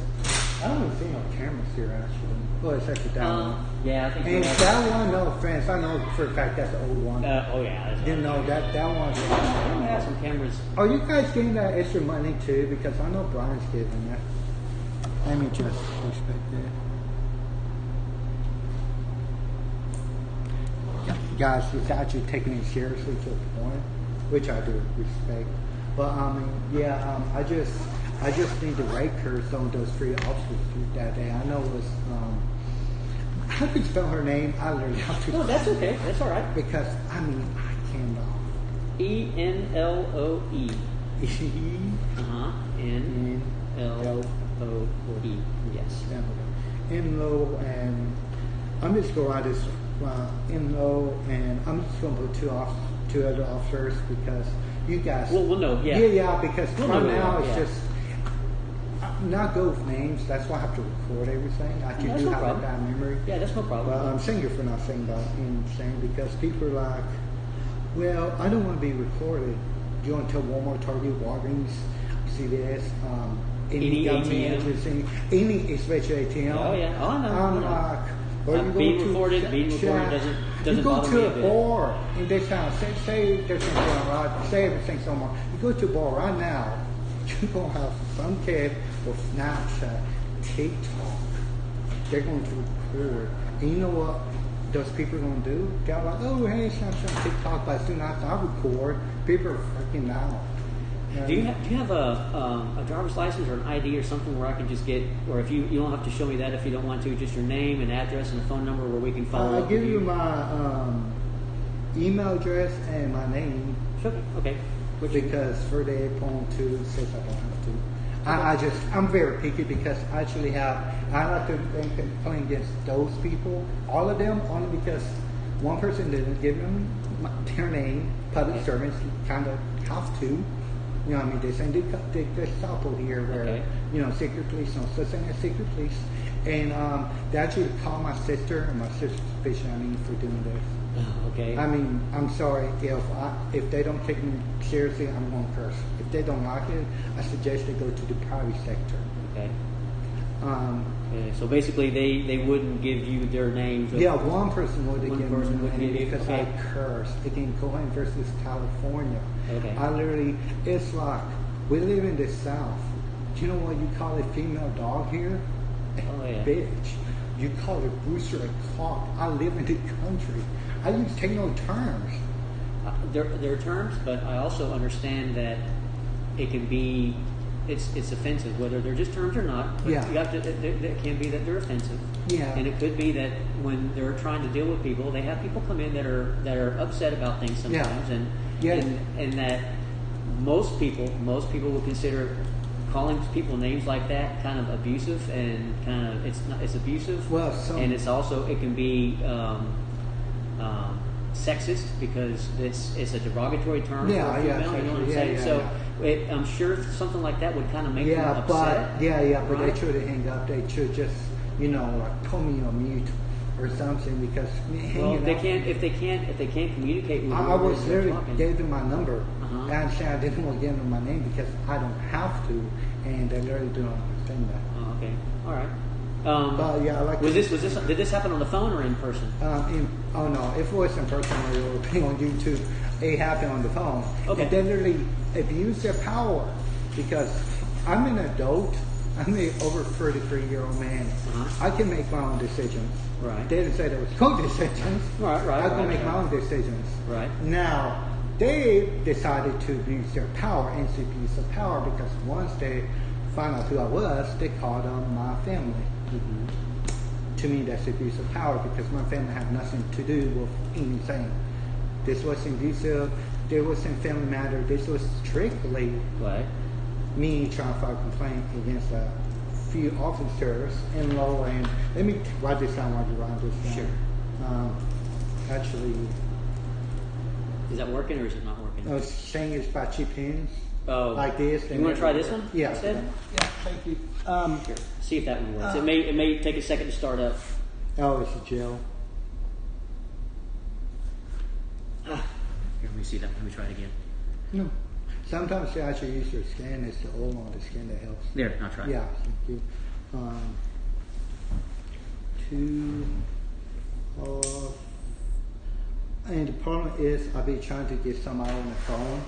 I don't even see no cameras here actually. Well, except for that one. Yeah, I think. And that one, no offense, I know for a fact that's the old one. Oh yeah. Didn't know that one's. I don't have some cameras. Are you guys getting that extra money too? Because I know Brian's getting that. Let me just respect that. Guys, he's actually taking it seriously to a point, which I do respect. But I just need the records on those 3 officers that day. I know it was, how could you spell her name? I literally have to. No, that's okay. That's all right. Because, I mean, I cannot. E-N-L-O-E. E. N-L-O-E. Yes. Enlo, and I'm just going to write this Enlo, and I'm just going to put 2 other officers because you guys. We'll know, yeah. Yeah, because right now it's yeah. just not go with names. That's why I have to record everything. I That's do no have problem. a bad memory. Yeah, that's no problem. But I'm saying for not saying about insane because people are like, well, I don't want to be recorded. Do you want to tell Walmart, Target, Walgreens, CVS, any government agency, any especially ATM? Oh yeah, oh no. I'm like, or you go being to recorded doesn't you go bother to me a a bit. bar in this town. Say there's something going right. Say everything's somewhere. You go to a bar right now. You're gonna have some kid or Snapchat, TikTok. They're going to record. And you know what? Those people are going to do? They're like, oh, hey, Snapchat, TikTok. But as soon as I record, people are freaking out. Do you have a driver's license or an ID or something where I can just get, or if you don't have to show me that if you don't want to, just your name and address and a phone number where we can follow up? I'll give you my email address and my name. Sure. Okay. Because for the phone too says I don't have to. I'm very picky because I actually I like to complain against those people, all of them, only because one person didn't give them their name. Public servants kind of have to. You know what I mean? They say they couple here where, you know, secret police, no such thing as secret police. And they actually called my sister, and my sister's suspicion of me for doing this. Okay. I mean, I'm sorry if they don't take me seriously, I'm going to curse. If they don't like it, I suggest they go to the private sector. Okay. So basically, they wouldn't give you their names. Yeah, one person would give me because okay. I cursed. Again, Cohen versus California. Okay. I literally, it's like we live in the South. Do you know what you call a female dog here? Oh yeah. Bitch. You call a rooster a cock. I live in the country. I use technical terms. There are terms, but I also understand that it can be, it's offensive, whether they're just terms or not. But Yeah. you have to. It can be that they're offensive. Yeah. And it could be that when they're trying to deal with people, they have people come in that are upset about things sometimes, and that most people would consider calling people names like that kind of abusive, and kind of it's abusive. Well, and it's also, it can be sexist because it's a derogatory term for a female. You know what I'm saying? So I'm sure something like that would kind of make them upset. But right? They should hang up. They should just, you know, like put me on mute or something because. Well, if they can't communicate with you. I was literally gave them my number. Uh-huh. And I didn't want to give them my name because I don't have to, and they literally don't understand that. Oh, okay. All right. But yeah, I like. Did this happen on the phone or in person? Oh no, if it was in person or it would be on YouTube, it happened on the phone. Okay. And they literally abuse their power because I'm an adult. I'm an over 33-year-old man. Uh-huh. I can make my own decisions. Right. They didn't say there was no decisions. Right. I can make my own decisions. Right. Now, they decided to abuse their power and to abuse of power because once they found out who I was, they called on my family. Mm-hmm. To me, that's abuse of power because my family had nothing to do with anything. This wasn't abusive. There wasn't family matter. This was strictly me trying to file a complaint against a few officers in low end. Let me write this down while you write this down. Sure. Actually, is that working or is it not working? I was saying it's by cheap pins. Oh, like this. You want to try this one? Yeah. Instead? Yeah. Thank you. Sure. See if that one works. It may take a second to start up. Oh, it's a gel. Here, let me see that. Let me try it again. No. Sometimes they actually use your skin. It's the oil on the skin that helps. There, I'll try. Yeah, thank you. 2 and the problem is I've been trying to get somebody on the phone.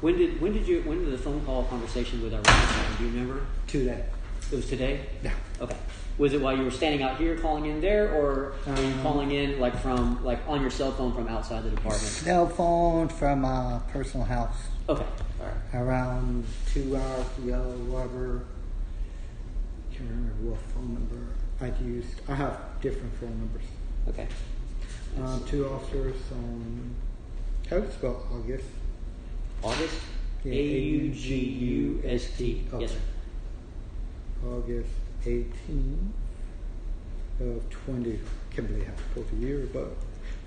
When did the phone call conversation with our representative? Do you remember? Today. It was today? Yeah. Okay. Was it while you were standing out here calling in there, or were you calling in on your cell phone from outside the department? Cell phone from my personal house. Okay. All right. Around 2 hours ago, whatever. I can't remember what phone number I used. I have different phone numbers. Okay. 2 officers on, how do you spell August? August? Yeah, August. Okay. Yes, sir. August 18th of 20. Can't believe how close a year, but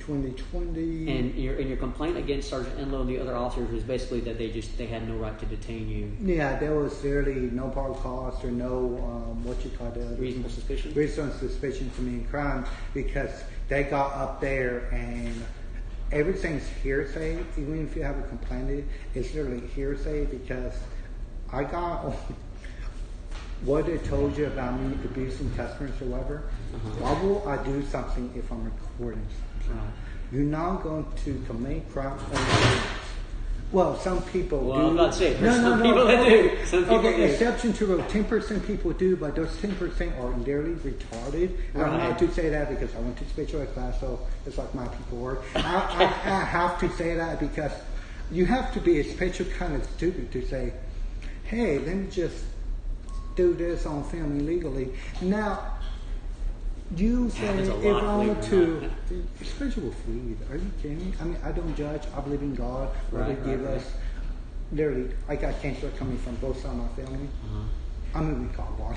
2020. And your complaint against Sergeant Enlow and the other officers was basically that they had no right to detain you. Yeah, there was really no probable cause or no what you call it, Reasonable suspicion. Reasonable suspicion to me in crime, because they got up there and everything's hearsay. Even if you have a complaint, it's literally hearsay, because I got what they told you about me abusing customers or whatever. Why will I do something if I'm recording something? Right. You're not going to commit crime. Well, some people do. I'm not saying there's some people that do. Some people do. Exception to rule, 10% people do, but those 10% are entirely retarded. I don't have to say that because I went to special ed class, so it's like my people work. I have to say that because you have to be a special kind of stupid to say, hey, let me just do this on film illegally. Now, you say if I want to, especially with weed, are you kidding me? I mean, I don't judge. I believe in God. They give us, literally, I got cancer coming from both sides of my family. I'm going to be called one.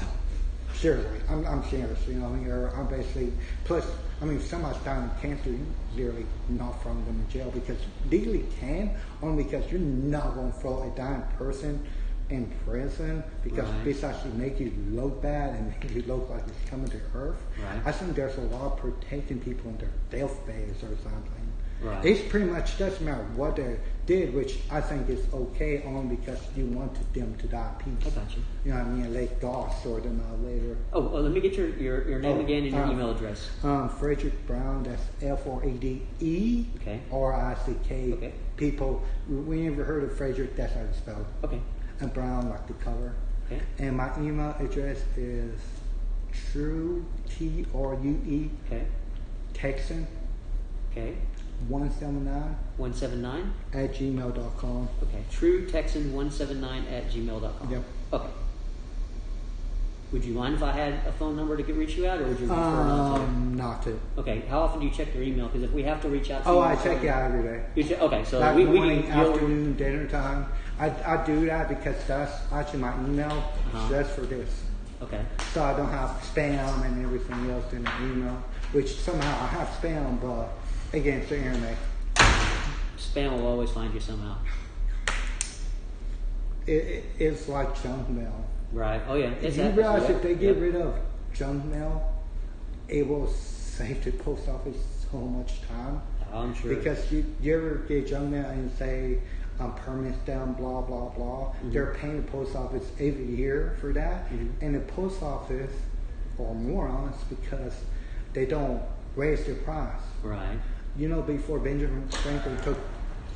Seriously, I'm serious. You know, I mean, I'm basically, plus, I mean, somebody's dying of cancer, you literally not throwing them in jail, because legally can, only because you're not going to throw a dying person in prison, because this actually make you look bad and make you look like it's coming to earth. I think there's a law protecting people in their deathbeds or something. It's pretty much doesn't matter what they did, which I think is okay only because you want them to die in peace. I got you. You know what I mean? Let God sort them out later. Let me get your name again and your email address. Frederick Brown, that's F-R-E-D-E R-I-C-K. Okay. People, we never heard of Frederick, that's how it's spelled. Okay. And Brown, like the color. Okay. And my email address is true, T-R-U-E, Texan, 179 179 at gmail.com. Okay. TrueTexan179 at gmail.com. Yep. Okay. Would you mind if I had a phone number to reach you at, or would you prefer not to? Not to. Okay. How often do you check your email? Because if we have to reach out to you... I check it out every day. You check, okay, so like we morning, can... afternoon, dinner time. I do that because that's actually my email. That's for this. Okay. So I don't have spam and everything else in the email, which somehow I have spam, but against the internet. Spam will always find you somehow. It's like junk mail. Right. Oh, yeah. If you realize if they get rid of junk mail, it will save the post office so much time. I'm sure. Because you ever get junk mail and say, permits down, blah, blah, blah. They're paying the post office every year for that. And the post office are morons because they don't raise their price. Right. You know, before Benjamin Franklin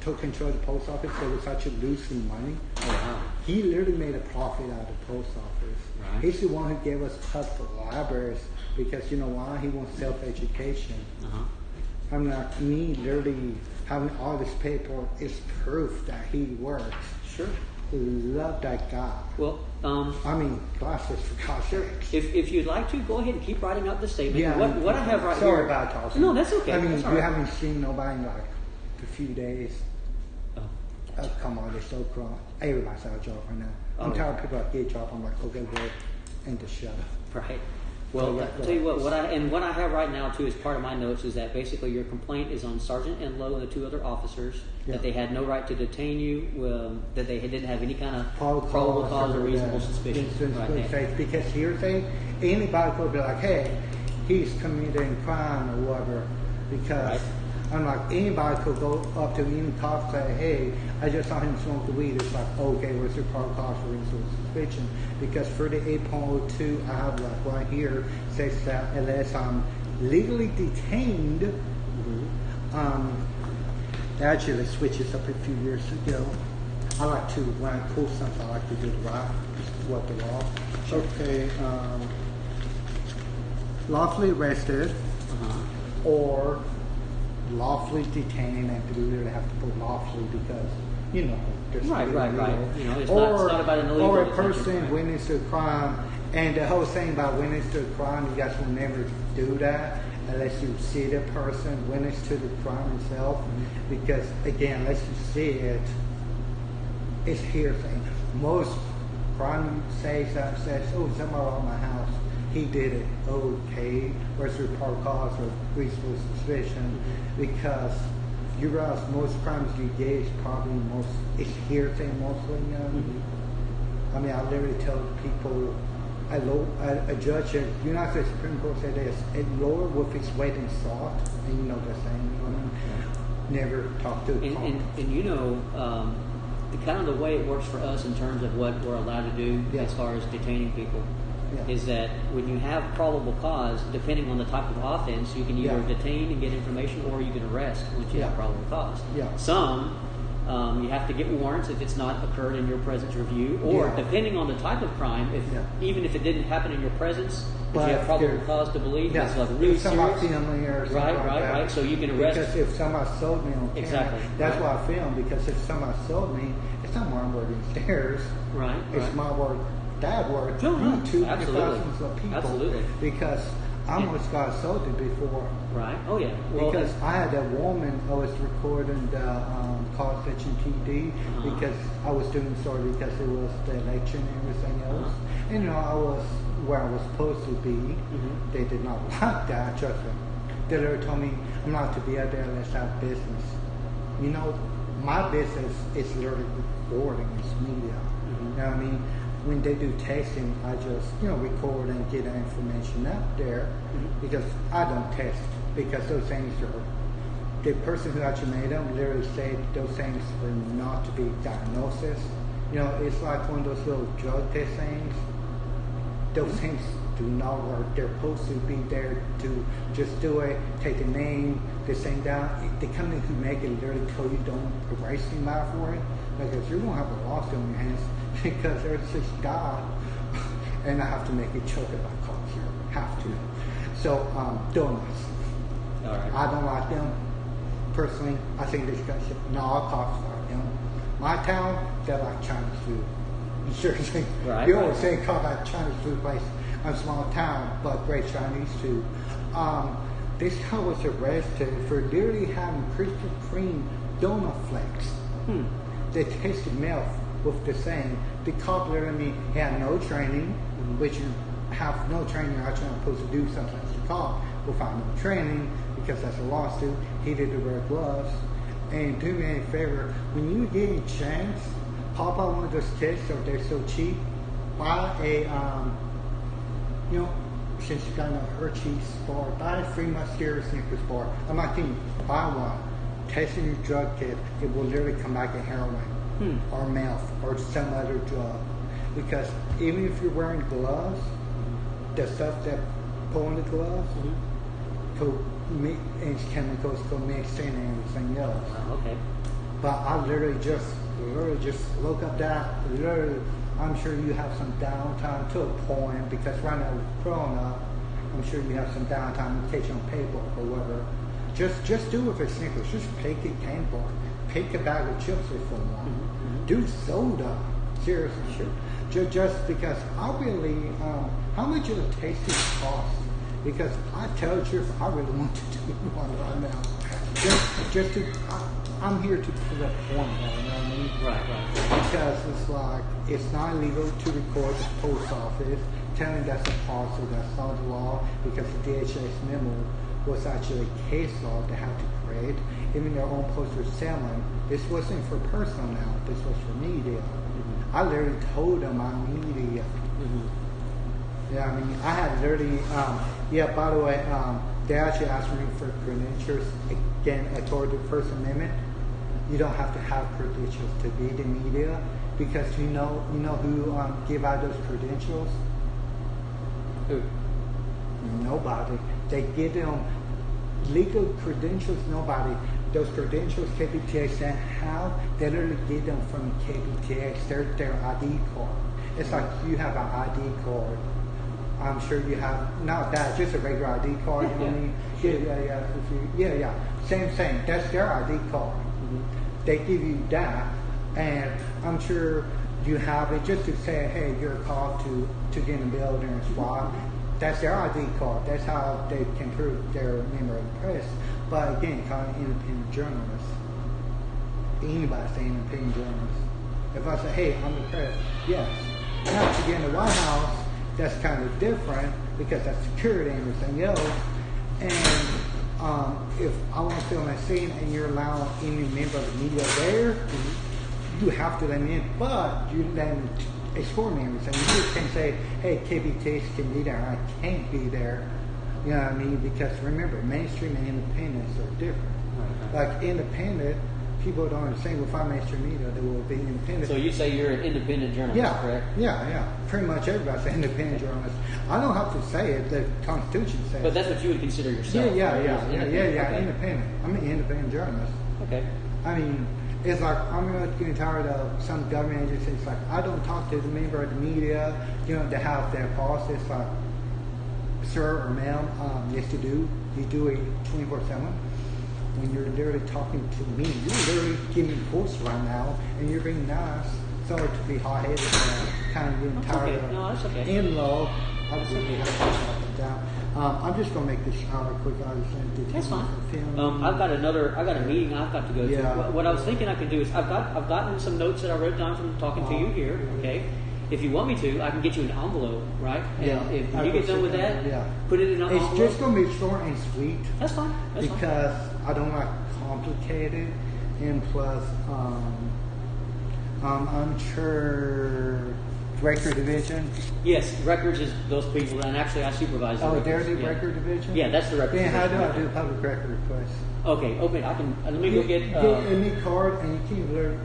took control of the post office, they was actually losing money. Oh, wow. He literally made a profit out of the post office. Right. He's the one who gave us cuts for libraries because you know why? He wants self-education. I'm like, me literally having all this paper is proof that he works. Sure. Love that guy. Well, I mean, glasses for God's sake. If you'd like to, go ahead and keep writing up the statement. Yeah, what I have right here. Sorry about talking. No, that's okay. I mean, that's all you right. haven't seen nobody in like a few days. Oh, come on, they're so cross. Everybody's out of job right now. I'm tired of people that get a job. I'm like, okay, well, and just shut up. Right. Well, I'll tell you what I have right now too as part of my notes is that basically your complaint is on Sergeant Enlow and the two other officers that they had no right to detain you, that they didn't have any kind of probable cause or reasonable suspicion. Because hearsay, anybody could be like, hey, he's committing crime or whatever. Because I'm like, anybody could go up to any cop and say, hey, I just saw him smoke the weed. It's like, okay, what's your probable cause for reasonable suspicion? Because for the 8.02, I have like right here, says that unless I'm legally detained, actually they switched this up a few years ago. I like to, when I post something, I like to do the right, what the law. Okay, lawfully arrested or lawfully detaining, and we really have to put lawfully because, you know, Just Right. illegal. You know, it's not about an illegal. Or a detention. person witness to a crime, and the whole thing about witness to a crime, you guys will never do that unless you see the person witness to the crime itself. Mm-hmm. Because again, unless you see it, it's hearsay. Most crime says, oh, somebody robbed my house. He did it. Okay. Where's the report cause or reasonable suspicion? Because you realize most crimes you get is probably it's hearsay mostly. I mean, I literally tell people, a judge at the United States Supreme Court said this: a lawyer with his weight in salt, and you know the saying, never talk to a cop. And you know, the kind of the way it works for us in terms of what we're allowed to do as far as detaining people. Is that when you have probable cause, depending on the type of offense, you can either detain and get information, or you can arrest once you have probable cause. Some, you have to get warrants if it's not occurred in your presence review, or depending on the type of crime, even if it didn't happen in your presence, but you have probable cause to believe it's like really serious. Family or Right. So you can arrest. Because if somebody sold me on camera, that's why I film. Because if somebody sold me, it's not my word in stairs. It's my word. That word, YouTube, thousands of people. Absolutely. Because I almost got assaulted before. Right. Oh yeah. Well, because I had a woman, I was recording the call section PD because I was doing story because it was the election and everything else. And you know, I was where I was supposed to be. They did not like that. Trust me. They literally told me I'm not to be out there unless I have business. You know, my business is literally recording, it's media. You know what I mean? When they do testing, I just, record and get that information out there because I don't test because those things are, the person who actually made them literally said those things were not to be diagnosis. It's like one of those little drug test things. Those things do not work. They're supposed to be there to just do it, take the name, this thing down. The company who make it literally told you don't erase the matter for it because you're going to have a lawsuit on your hands. Because there's this guy, and I have to make a joke about cops here. Have to. So, donuts. All right. I don't like them. Personally, I think this guy should. No, all cops like them. My town, they're like Chinese food. Seriously. You always say call that Chinese food place. I'm a small town, but great Chinese food. This guy was arrested for literally having Krispy Kreme donut flakes. They tasted milk. With the saying, the cop literally had no training, which you have no training, you're actually not supposed to do something as a cop without no training, because that's a lawsuit. He did the wear gloves. And do me a favor, when you get a chance, pop out one of those kits, so they're so cheap, buy a, since you got no Hershey's bar, buy a free Musketeer Snickers bar. I'm not kidding, buy one. Test in your drug kit, it will literally come back a heroin. Or meth, or some other drug. Because even if you're wearing gloves, the stuff that go in the gloves, and chemicals go mixed in and everything else. Okay. But I literally just look up that. Literally, I'm sure you have some downtime to a point because right now growing up, I'm sure you have some downtime in case you're on paper or whatever. Just do it for Snickers. Just take a candy bar. Take a bag of chips if you want. Do soda. Seriously. Just because I really, how much does a tasting cost? Because I tell the truth, I really want to do one right now. Just to, I'm here to prove a point, you know what I mean? Right. Because it's like, it's not illegal to record the post office, telling that's a parcel, that's not the law, because the DHS memo was actually a case law they had to create. Even their own poster selling. This wasn't for personal now, this was for media. I literally told them I'm media. Yeah, I mean, I had literally, by the way, they actually asked me for credentials. Again, according to the First Amendment, you don't have to have credentials to be the media, because you know who give out those credentials? Who? Nobody. They give them legal credentials, nobody. Those credentials KBTX sent how? They literally get them from KBTX. They're their ID card. It's like you have an ID card. I'm sure you have, not that, just a regular ID card, you know what I mean? Yeah. Same thing. That's their ID card. They give you that. And I'm sure you have it just to say, hey, you're called to get in the building and swap. That's their ID card. That's how they can prove they're a member of the press. But again, kind of independent journalists. Anybody say independent journalist. If I say, hey, I'm the press, yes. Now to get in the White House, that's kind of different because that's security and everything else. And if I want to film a scene and you're allowing any member of the media there, you have to let me in. But you then escort me and everything. You just can't say, hey, KBTX can be there. I can't be there. You know what I mean? Because remember, mainstream and independents are different. Like independent, people don't understand. With our mainstream media, they will be independent. So you say you're an independent journalist, correct? Yeah. Pretty much everybody's an independent journalist. I don't have to say it. The Constitution says. But that's what you would consider yourself. Yeah. Okay. Independent. I'm an independent journalist. Okay. I mean, it's like I'm not getting tired of some government agencies. Like I don't talk to the member of the media. You know, they have their process. Like, sir or ma'am, yes, you do. You do it 24/7. When you're literally talking to me, you're literally giving me quotes right now, and you're being nice. Sorry to be hot-headed, kind of getting tired of. No, that's okay. In-law. I was looking at down. I'm just gonna make this shot quick. I was saying, That's fine. I got a meeting I've got to go to. What I was thinking I could do is I've gotten some notes that I wrote down from talking to you here. Okay. If you want me to, I can get you an envelope, right? And if you get done with that, put it in an envelope. It's just gonna be short and sweet. That's fine. Because I don't like complicated, and plus, I'm sure record division. Yes, records is those people, and actually I supervise. They're the record division. Yeah, that's the record. Then how division. do I do a public record request? Okay, open. I can. Let me go get. a new card, and you can learn.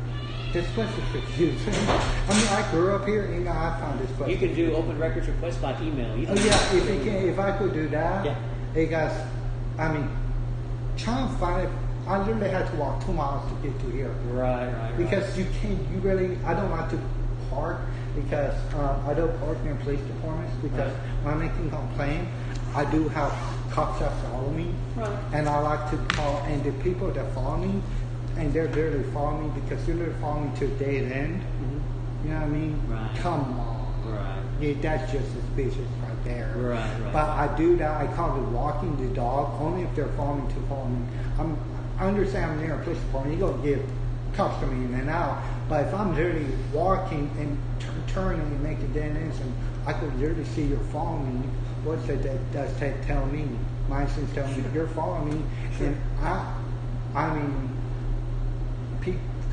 This place is confusing. I mean, I grew up here, and I found this place. You can do open records request by email. If I could do that. Yeah. Hey guys, I mean, trying to find it. I literally had to walk 2 miles to get to here. Right. Because you can't. I don't like to park because I don't park near police departments because when I'm making a complaint, I do have cops that follow me, and I like to call. And the people that follow me, and they're literally following me because they're literally following me to a dead end. You know what I mean? Right. Come on. Right. Yeah, that's just suspicious right there. Right. But I do that. I call it walking the dog only if they're following me to follow me. I understand I'm near a police department. You go give cops to me in and out. But if I'm literally walking and turning and making dead ends, and I could literally see you're following me, what's that does tell me? My instincts tell me you're following me, and I mean,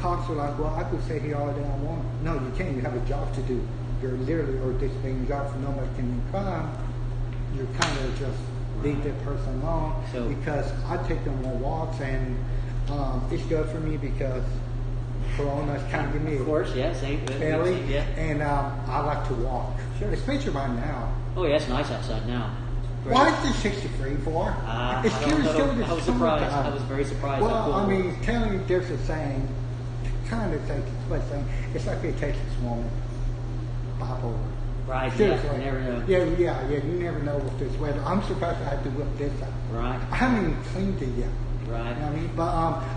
cops are like, well, I could stay here all day I want. No, you can't. You have a job to do. You're literally, or this being a job for nobody can crime. You're kind of just leave that person alone because I take them on walks, and it's good for me because Corona's kind of give me same belly, and I like to walk. Sure. Especially right now. Oh yeah, it's nice outside now. Why is this 63 for? It's I was surprised. I was very surprised. Well, I mean, tell me there's a saying, kind of saying, it's like a Texas woman. Bipolar. Right, seriously. You never know. Yeah, you never know with this weather. I'm surprised I had to whip this out. Right. I haven't even cleaned it yet. Right. You know what I mean? But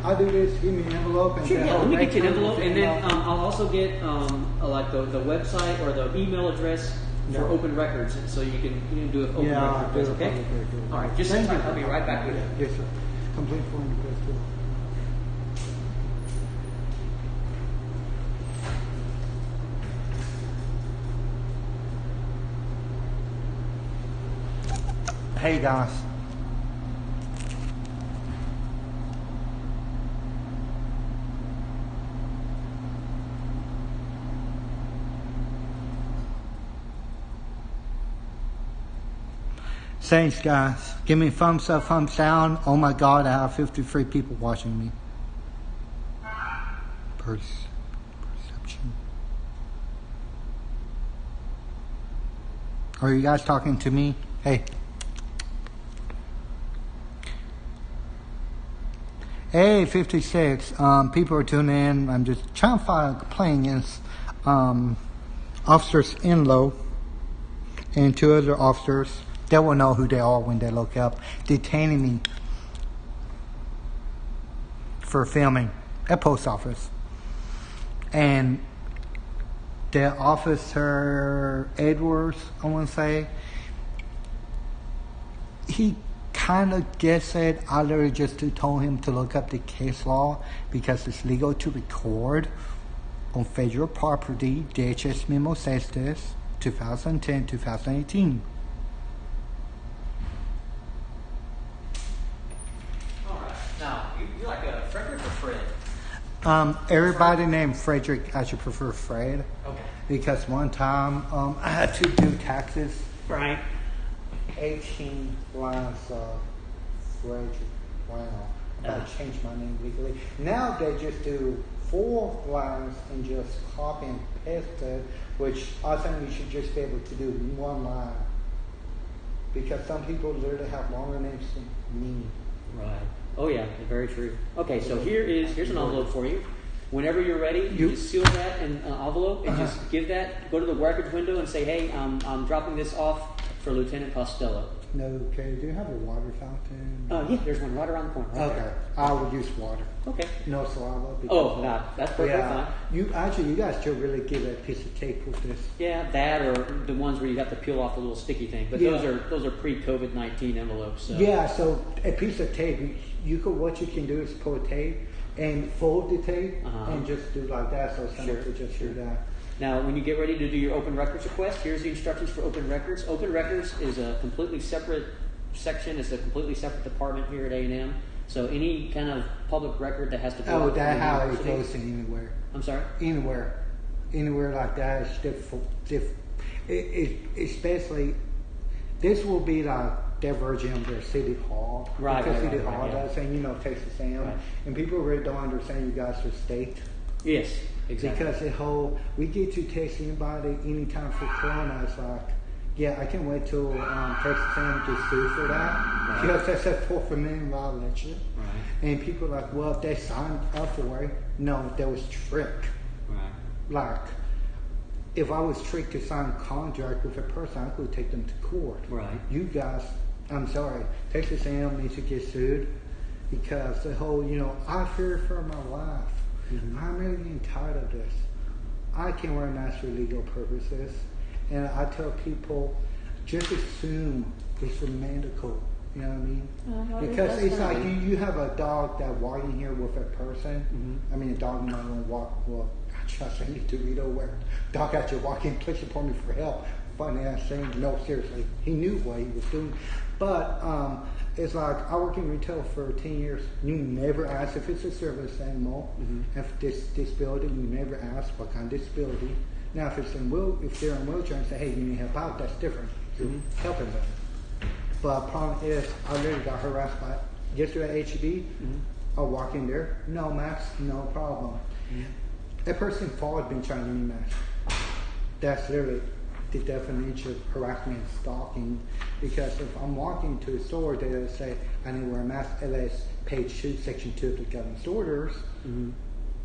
I'll do this, give me an envelope. And sure, let me get you an envelope, and then I'll also get like the website or the email address for open records, so you can do an open record request, okay? All right, just sit tight. I'll be right back with you. Yes, sir. Complete form request, too. Hey guys. Thanks guys. Give me thumbs up, thumbs down. Oh my god, I have 53 people watching me. Perception. Are you guys talking to me? Hey. Hey, 56. People are tuning in. I'm just trying to file a complaint against officers in-law and 2 other officers. They will know who they are when they look up. Detaining me for filming at post office. And the officer Edwards, I want to say, he kind of gets it. I literally just told him to look up the case law because it's legal to record on federal property. DHS memo says this, 2010, 2018. All right. Now, you like a Frederick or Fred? Everybody named Frederick, I should prefer Fred. Okay. Because one time I had to do taxes. Right. 18 lines of Frederick. Wow. I changed my name legally. Now they just do 4 lines and just copy and paste it, which I think you should just be able to do 1 line. Because some people literally have longer names than me. Right. Oh yeah, very true. Okay, so here's an envelope for you. Whenever you're ready, you just seal that in an envelope and just give that. Go to the records window and say, "Hey, I'm dropping this off for Lieutenant Costello." No, okay. Do you have a water fountain? Yeah, there's one right around the corner. Right Okay. there. I would use water. Okay. No saliva. Oh, no, that's perfectly fine. You guys should really give a piece of tape with this. Yeah, that or the ones where you have to peel off the little sticky thing. But those are pre-COVID-19 envelopes. So. Yeah, so a piece of tape. What you can do is pull a tape and fold the tape and just do like that. So someone could just do that. Now, when you get ready to do your open records request, here's the instructions for open records. Open records is a completely separate section. It's a completely separate department here at A&M. So any kind of public record that has to go. Oh, that's how it goes anywhere. I'm sorry? Anywhere like that is difficult. It's basically, this will be like their version of their city hall. Right. Because City right, Hall does, and Texas A&M. Right. And people really don't understand you guys are state. Yes, exactly. Because we get to text anybody anytime for Corona. It's like, yeah, I can't wait till Texas A&M gets sued for that. Right. Because that's a $4 million violation. Right. And people are like, well, if they signed up for it, no, that was trick. Right. Like, if I was tricked to sign a contract with a person, I could take them to court. Right. You guys, I'm sorry, Texas A&M needs to get sued because the whole, I fear for my life. Mm-hmm. I'm really getting tired of this. I can wear a mask for legal purposes, and I tell people, just assume it's a medical. You know what I mean? Because it's like you have a dog that walking here with a person. Mm-hmm. I mean, a dog might want to walk. Well, trust me, Dorito, where dog out here walking, please support me for help. Funny ass thing. No, seriously, he knew what he was doing. But it's like I work in retail for 10 years. You never ask if it's a service animal. Mm-hmm. If this disability, you never ask what kind of disability. Now, if they're in wheelchair and say, hey, you need help out, that's different. You're helping them. But problem is, I literally got harassed by yesterday at HEB. Mm-hmm. I walk in there, no mask, no problem. Mm-hmm. A person forward been trying to give me mask. That's literally the definition of harassment and stalking. Because if I'm walking to a store, they'll say I need to wear a mask. LS page 2, section 2 of the government's orders. Mm-hmm.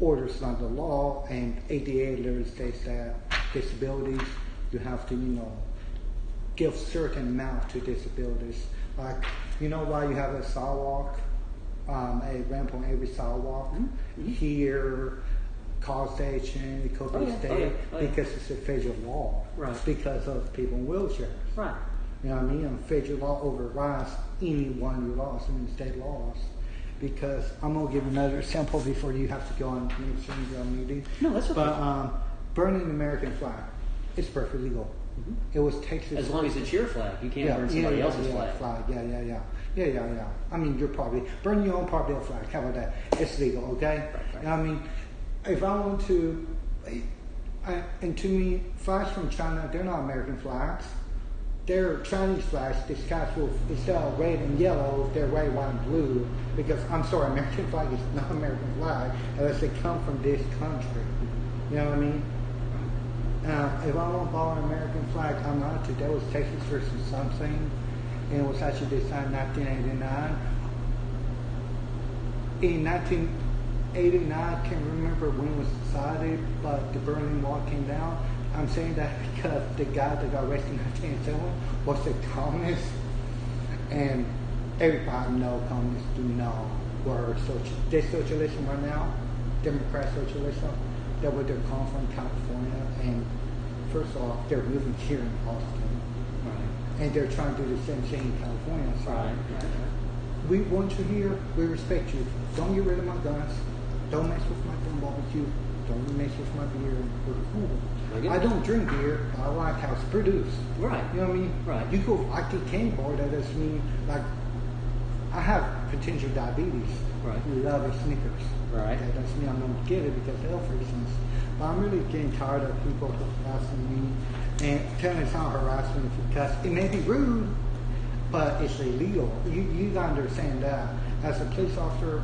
Orders not the law, and ADA literally states that disabilities, you have to, give certain amount to disabilities. Like, why you have a sidewalk, a ramp on every sidewalk, mm-hmm. Here, College Station, it could be state, because it's a federal law. Right. Because of people in wheelchairs. Right. You know what I mean? And federal law overrides any one of your laws, state laws. Because I'm going to give another example before you have to go on the meeting. No, that's okay. But burning an American flag, it's perfectly legal. Mm-hmm. It was Texas. As long as it's your flag, you can't burn somebody else's flag. Yeah. I mean, your property, burn your own property flag. How about that? It's legal, okay? Right. I mean, if I want to, and to me, flags from China, they're not American flags. They're Chinese flags disguised with, instead of red and yellow, they're red, white, and blue. Because, I'm sorry, American flag is not American flag unless they come from this country. You know what I mean? If I want to borrow an American flag, I'm not to. That was Texas versus something, and it was actually designed in 1989. In 1989, I can't remember when it was decided, but the Berlin Wall came down. I'm saying that because the guy that got arrested in 1987 was a communist, and everybody knows communists do know where this socialism right now, Democrat socialism, that were they're calling from California, and first off, they're moving here in Austin, Right. and they're trying to do the same thing in California. So Right. we want you here. We respect you. Don't get rid of my guns. Don't mess with my gun barbecue. Don't mess with my beer. We're cool. Very good. I don't drink beer. I like how it's produced. Right. You know what I mean? Right. You go like the cane bar. That doesn't mean like I have potential diabetes. Right. Love a Snickers. Right. That doesn't mean I'm going to get it because of health reasons. But I'm really getting tired of people harassing me and telling it's not harassment because it may be rude, but it's illegal. You got to understand that. As a police officer,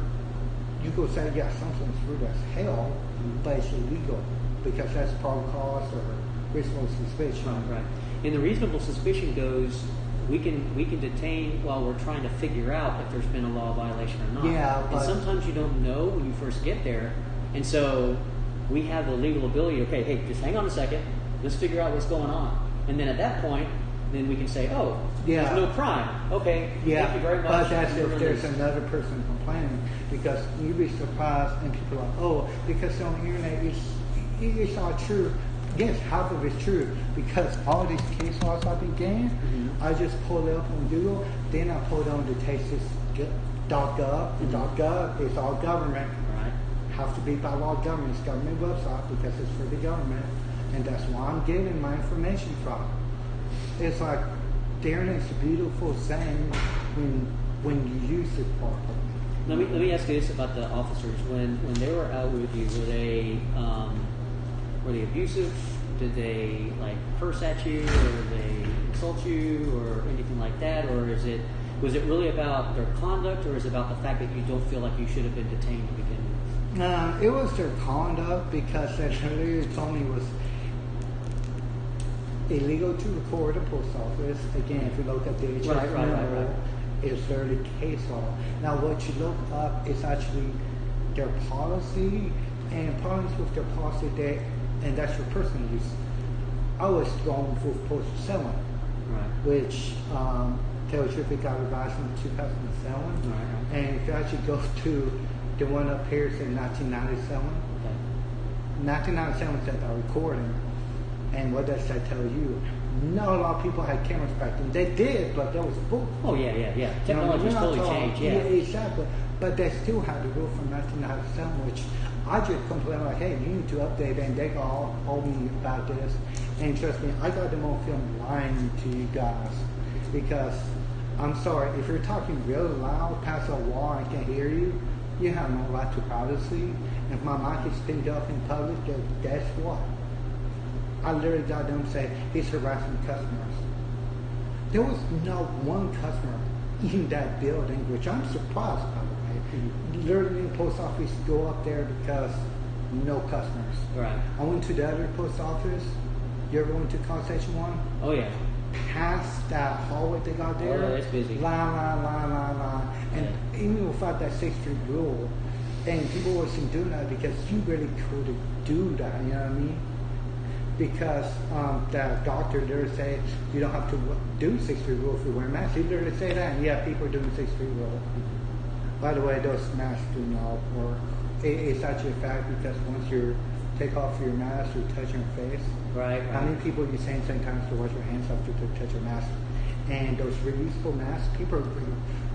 you go say, yeah, something's rude as hell, but it's illegal because that's probable cause or reasonable suspicion. Right. And the reasonable suspicion goes, we can detain while we're trying to figure out if there's been a law violation or not. Yeah, and but sometimes you don't know when you first get there, and so we have the legal ability. Okay, hey, just hang on a second. Let's figure out what's going on, and then at that point, then we can say, oh, Yeah. there's no crime. Okay, Yeah, thank you very much. but that's You're if there's released. another person complaining because you'd be surprised and people are like, oh, because on the internet it's not true. Yes, half of it's true because all these case laws I've been getting, I just pulled it up on Google, then I pulled on the Texas.gov. .gov is all government. Right. Have to be by law government. It's government website because it's for the government, and that's why I'm getting my information from. It's like Darren, it's a beautiful saying when you use it properly. Let me ask you this about the officers. When they were out with you, were they abusive? Did they like curse at you, or did they insult you, or anything like that? Or was it really about their conduct, or is it about the fact that you don't feel like you should have been detained to begin with? It was their conduct because that earlier told me was illegal to record a post office. Again, if you look at the HS memo, it's literally case law. Now, what you look up is actually their policy, and problems with their policy and that's your personal use. I was going for postal selling, which tells you if it got revised in 2007. And if you actually go to the one up here, say 1997, 1997 said I recording. And what does that tell you? Not a lot of people had cameras back then. They did, but that was bull. Oh yeah. Technology's totally changed. Yeah. Exactly. But they still had the rule from 1997, which I just complained like, hey, you need to update, and they all told me about this. And trust me, I got them on film lying to you guys because I'm sorry, if you're talking really loud past a wall and I can't hear you, you have no right to privacy. If my mic is pinned up in public, guess what? I literally got them say he's harassing customers. There was not one customer in that building, which I'm surprised by the way. Literally the post office go up there because no customers. Right. I went to the other post office. You ever went to Constellation One? Oh yeah. Past that hallway they got there. Oh, that's busy. Line. And even without that 6th Street rule, and people wasn't doing that because you really couldn't do that, you know what I mean? Because the doctor literally say you don't have to do 6th Street rule if you wear a mask. He literally say that, and yeah, people are doing 6th Street rule. By the way, those masks do not work. It's actually a fact because once you take off your mask, you touch your face. Right. How many people you saying sometimes to wash your hands after to touch your mask? And those reusable masks, people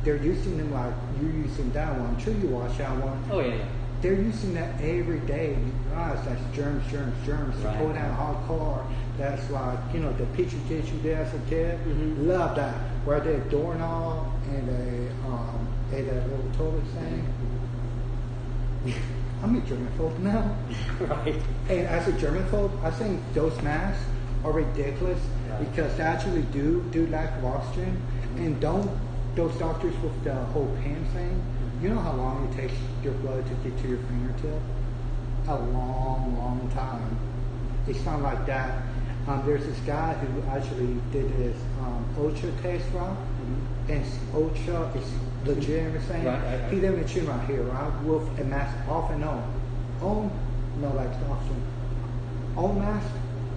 they're using them like you're using that one. Sure, you wash that one. Oh yeah. They're using that every day. You realize that's germs. Right. Pull down a hot car. That's like, the picture kids you did as a kid. Love that. Where they doorknob and that little toilet thing. I'm a germaphobe now. Right. And as a germaphobe, I think those masks are ridiculous because they actually do lack of oxygen. And those doctors with the whole pen thing, you know how long it takes your blood to get to your fingertip? A long time. It's not like that. There's this guy who actually did his OSHA test, right? And OSHA is legit and everything. Right. He didn't mention right here, right? With a mask off and on. On, no lack of oxygen. On mask,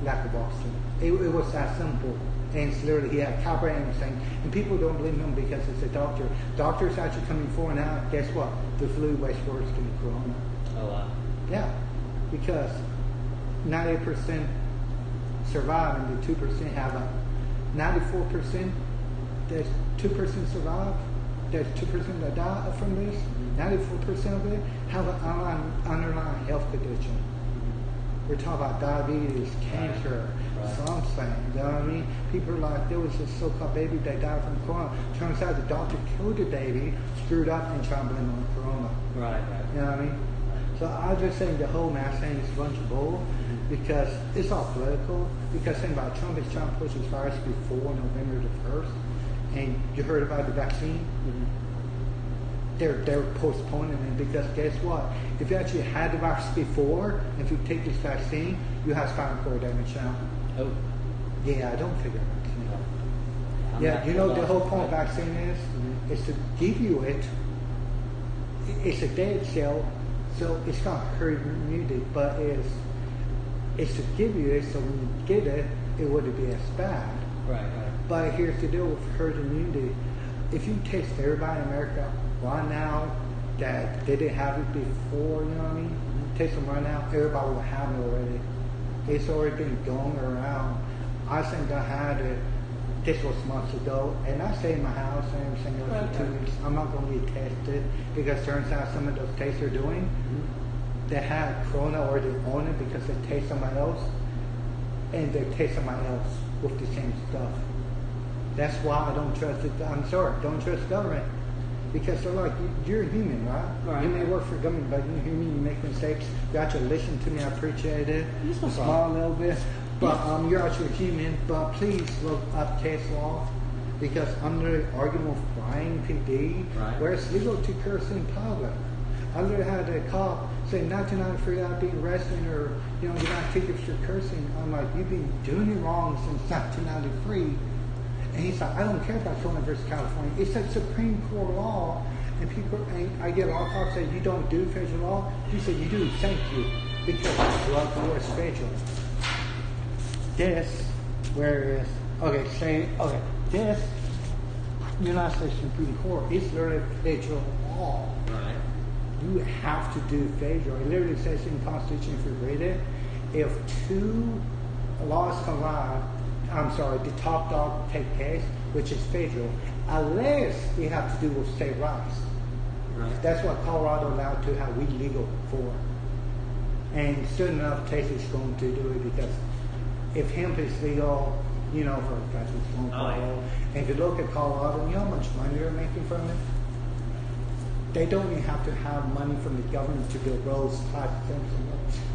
lack of oxygen. It was that simple. And it's literally, he had copper and everything. And people don't believe him because it's a doctor. Doctors actually coming forward now. Guess what? The flu waste worse than the corona. Oh wow. Yeah. Because 90% survive and the 2% have a 94%. There's 2% survive. There's 2% that die from this. 94% of it have an underlying health condition. We're talking about diabetes, cancer, something. You know what I mean? People are like, there was this so-called baby that died from corona. Turns out the doctor killed the baby, screwed up, and tried to blame on corona. Right. You know what I mean? So I was just saying the whole mass thing is a bunch of bull because it's all political. Because think about it, Trump is trying to push his virus before November the 1st. And you heard about the vaccine? They're postponing it because guess what? If you actually had the virus before, if you take this vaccine, you have spinal cord damage now. Oh. Yeah, I don't figure vaccine. I'm Yeah, not you know sure the whole about point of that. vaccine is to give you it. It's a dead cell, so it's not herd immunity, but it's to give you it so when you get it, it wouldn't be as bad. Right. But here's the deal with herd immunity. If you test everybody in America right now that they didn't have it before, you know what I mean? Test them right now, everybody will have it already. It's already been going around. I think I had it, this was months ago, and I stay in my house and everything else for 2 weeks. I'm not going to get tested because it turns out some of those tests they're doing, they had corona already on it because they taste somebody else, and they taste somebody else with the same stuff. That's why I don't trust it. I'm sorry, don't trust government. Because they're like, you're a human, right? You may work for government, but you're human, you make mistakes. You actually listen to me, I appreciate it. Smile a little bit. But you're actually human. But please look up case law. Because I'm literally arguing with Brian PD, where it's legal to curse in public. I literally had a cop say 1993 I'd be arrested or, you know, you're not tickets for cursing. I'm like, you've been doing it wrong since 1993. And he's like, I don't care about Corona versus California. It's a Supreme Court law. And people, and I get a lot of cops say, you don't do federal law. He said, you do, thank you. Because drug law is federal. This, this United States Supreme Court is literally federal law. Right. You have to do federal. It literally says in the Constitution, if you read it, if two laws collide, the top dog take case, which is federal, unless we have to do with state rights. Right. That's what Colorado allowed to have weed legal for. And soon enough, Texas is going to do it because if hemp is legal, you know, for guys with phone call, and if you look at Colorado, you know how much money they're making from it? They don't even have to have money from the government to build roads,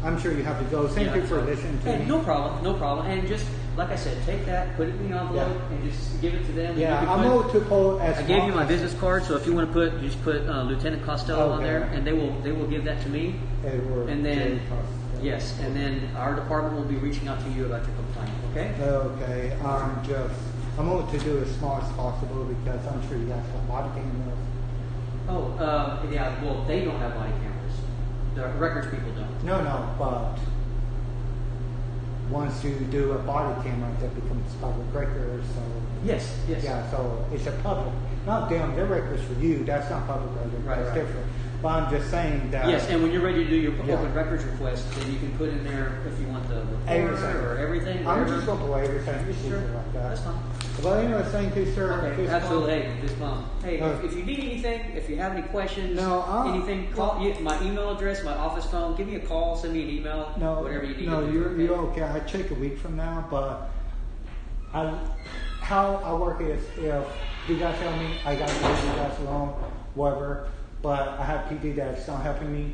I'm sure you have to go. Thank you for listening to me. No problem. And just, like I said, take that, put it in the envelope, and just give it to them. Yeah, I'm going to pull as I gave you my business card, so if you want to just put Lieutenant Costello on there, and they will give that to me. And then, yes, and then our department will be reaching out to you about your complaint, okay? Okay, I'm going to do as small as possible because I'm sure you guys have body cameras. Yeah, well, they don't have body cameras. The records people don't. No, but once you do a body camera, that becomes public record, so... Yes. Yeah, so it's a public... Not them, their records for you, that's not public record, that's different. But I'm just saying that... Yes, and when you're ready to do your open records request, then you can put in there if you want the report or everything. I'm just going to play everything. Sure, like that. that's fine. Well, anyway, thank you, sir. Okay, absolutely. Hey, this mom. Hey, if you need anything, if you have any questions, anything, call my email address, my office phone. Give me a call, send me an email, whatever you need. No, you're okay. I check a week from now, but how I work is if you guys tell me I got to leave you guys alone, whatever. But I have PD that's not helping me.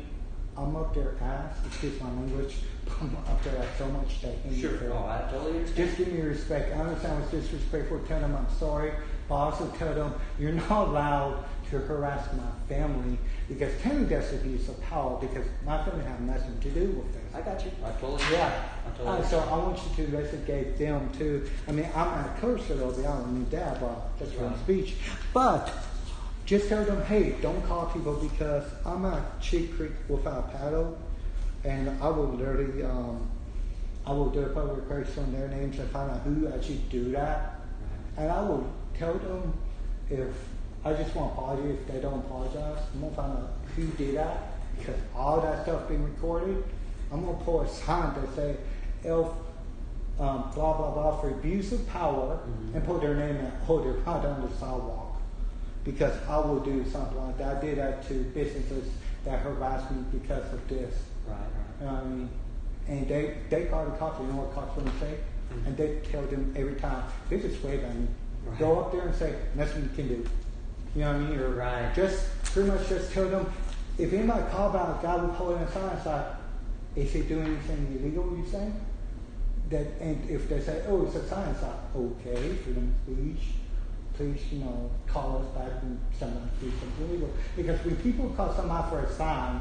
I'm up their ass, excuse my language, but I'm up there at so much that Sure. I totally understand. Just give me respect. I understand it's disrespectful. Tell them I'm sorry, but also tell them you're not allowed to harass my family because technically that's abuse of power because my family have nothing to do with this. I got you. I totally So I want you to investigate them too. I mean, I'm not a cursor though, I don't need that, but that's from speech. But just tell them, hey, don't call people because I'm at Cheap Creek without a paddle, and I will literally, I will do a public request on their names and find out who actually do that, and I will tell them if I just want to apologize if they don't apologize. I'm gonna find out who did that because all that stuff being recorded, I'm gonna pull a sign that say, "Elf, blah blah blah for abuse of power," and put their name and hold their right on the sidewalk. Because I will do something like that. I did that to businesses that harassed me because of this. Right. You know what I mean? And they call the cops. You know what cops gonna say? And they tell them every time, they just wave at me. Right. Go up there and say, nothing you can do. You know what I mean? Or Right. just pretty much just tell them, if anybody call about a guy who's holding a sign, it's like, is he doing anything illegal, you saying? That, and if they say, oh, it's a sign, it's like, okay, for them, please, you know, call us back and somebody do something illegal. Because when people call somebody for a sign,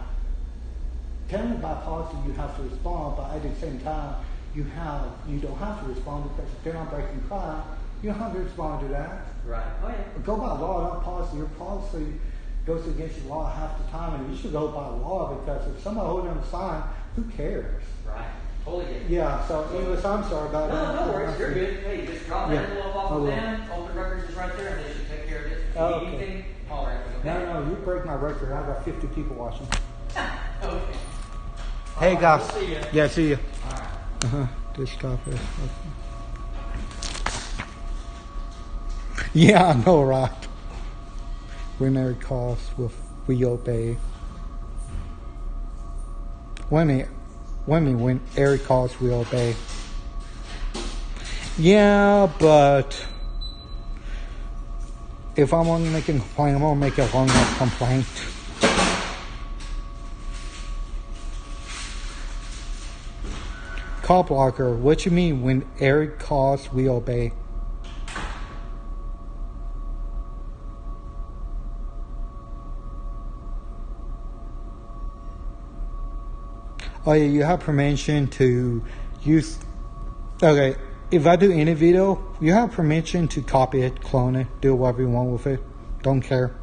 technically by policy you have to respond, but at the same time, you don't have to respond because if they're not breaking crime, you don't have to respond to that. Right. Oh yeah. Go by law, not policy. Your policy goes against your law half the time, and you should go by law because if somebody holding a sign, who cares? Right. Totally get it. Yeah. So, anyways, I'm sorry about that. No worries. You're good. Hey, just drop that Yeah, envelope off I of will. them. Open records is right there, and they should take care of it. If you Oh, need okay. anything, holler at me. Okay? No, you break my record. I got 50 people watching. Okay. Hey, All right, guys. we'll see you. Yeah, see you. All right. This stuff is. Yeah, I know, right? When there calls, we obey. When Eric calls, we obey. Yeah, but if I'm only making a complaint, I'm gonna make a long enough complaint. Call blocker, what you mean when Eric calls, we obey? Oh yeah, you have permission to use, okay, if I do any video, you have permission to copy it, clone it, do whatever you want with it. Don't care.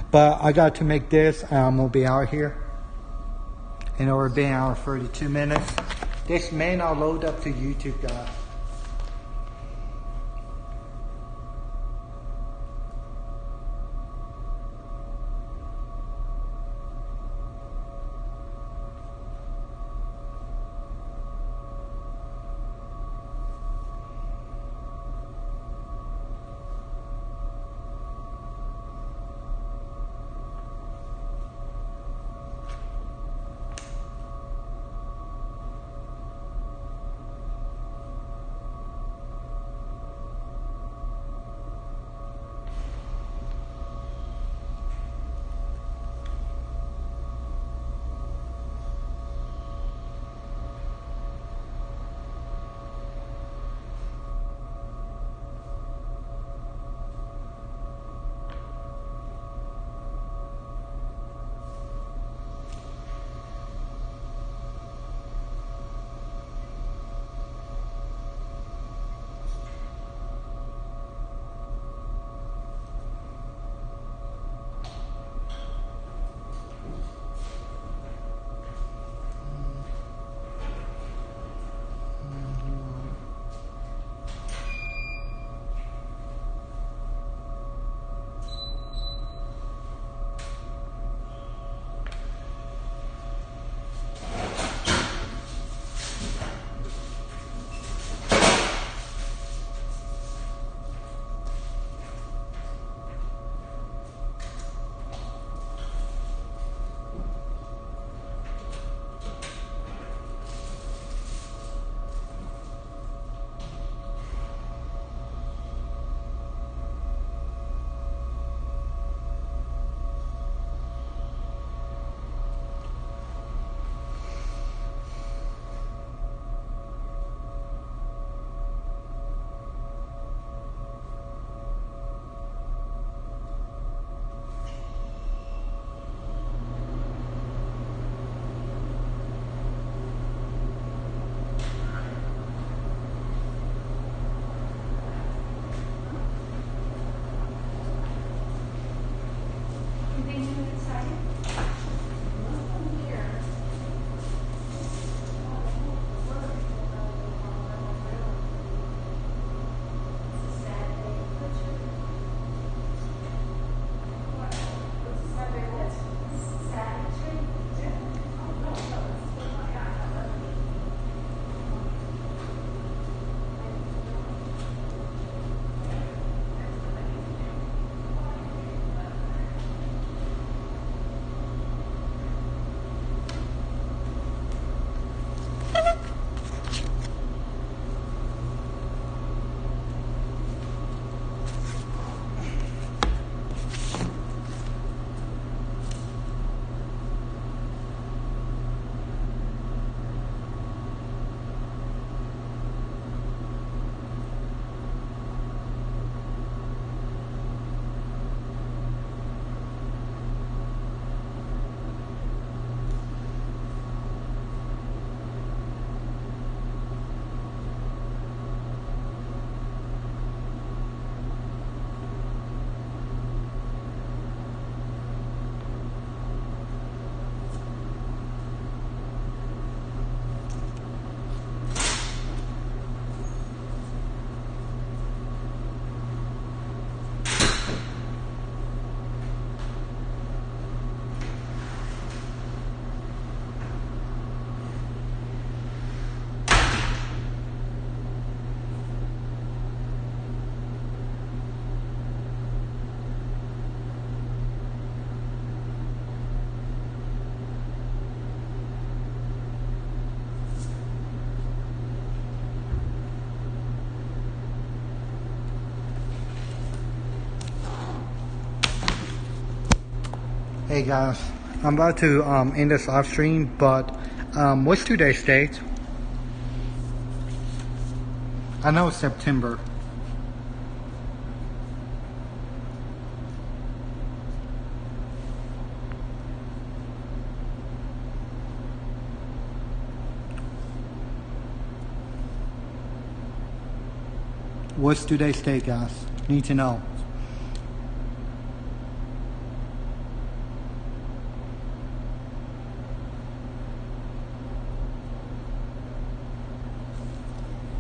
But I got to make this, and I'm going to be out here. And we're being out 32 minutes. This may not load up to YouTube, guys. Hey guys, I'm about to end this live stream, but what's today's date? I know it's September. What's today's date, guys? Need to know.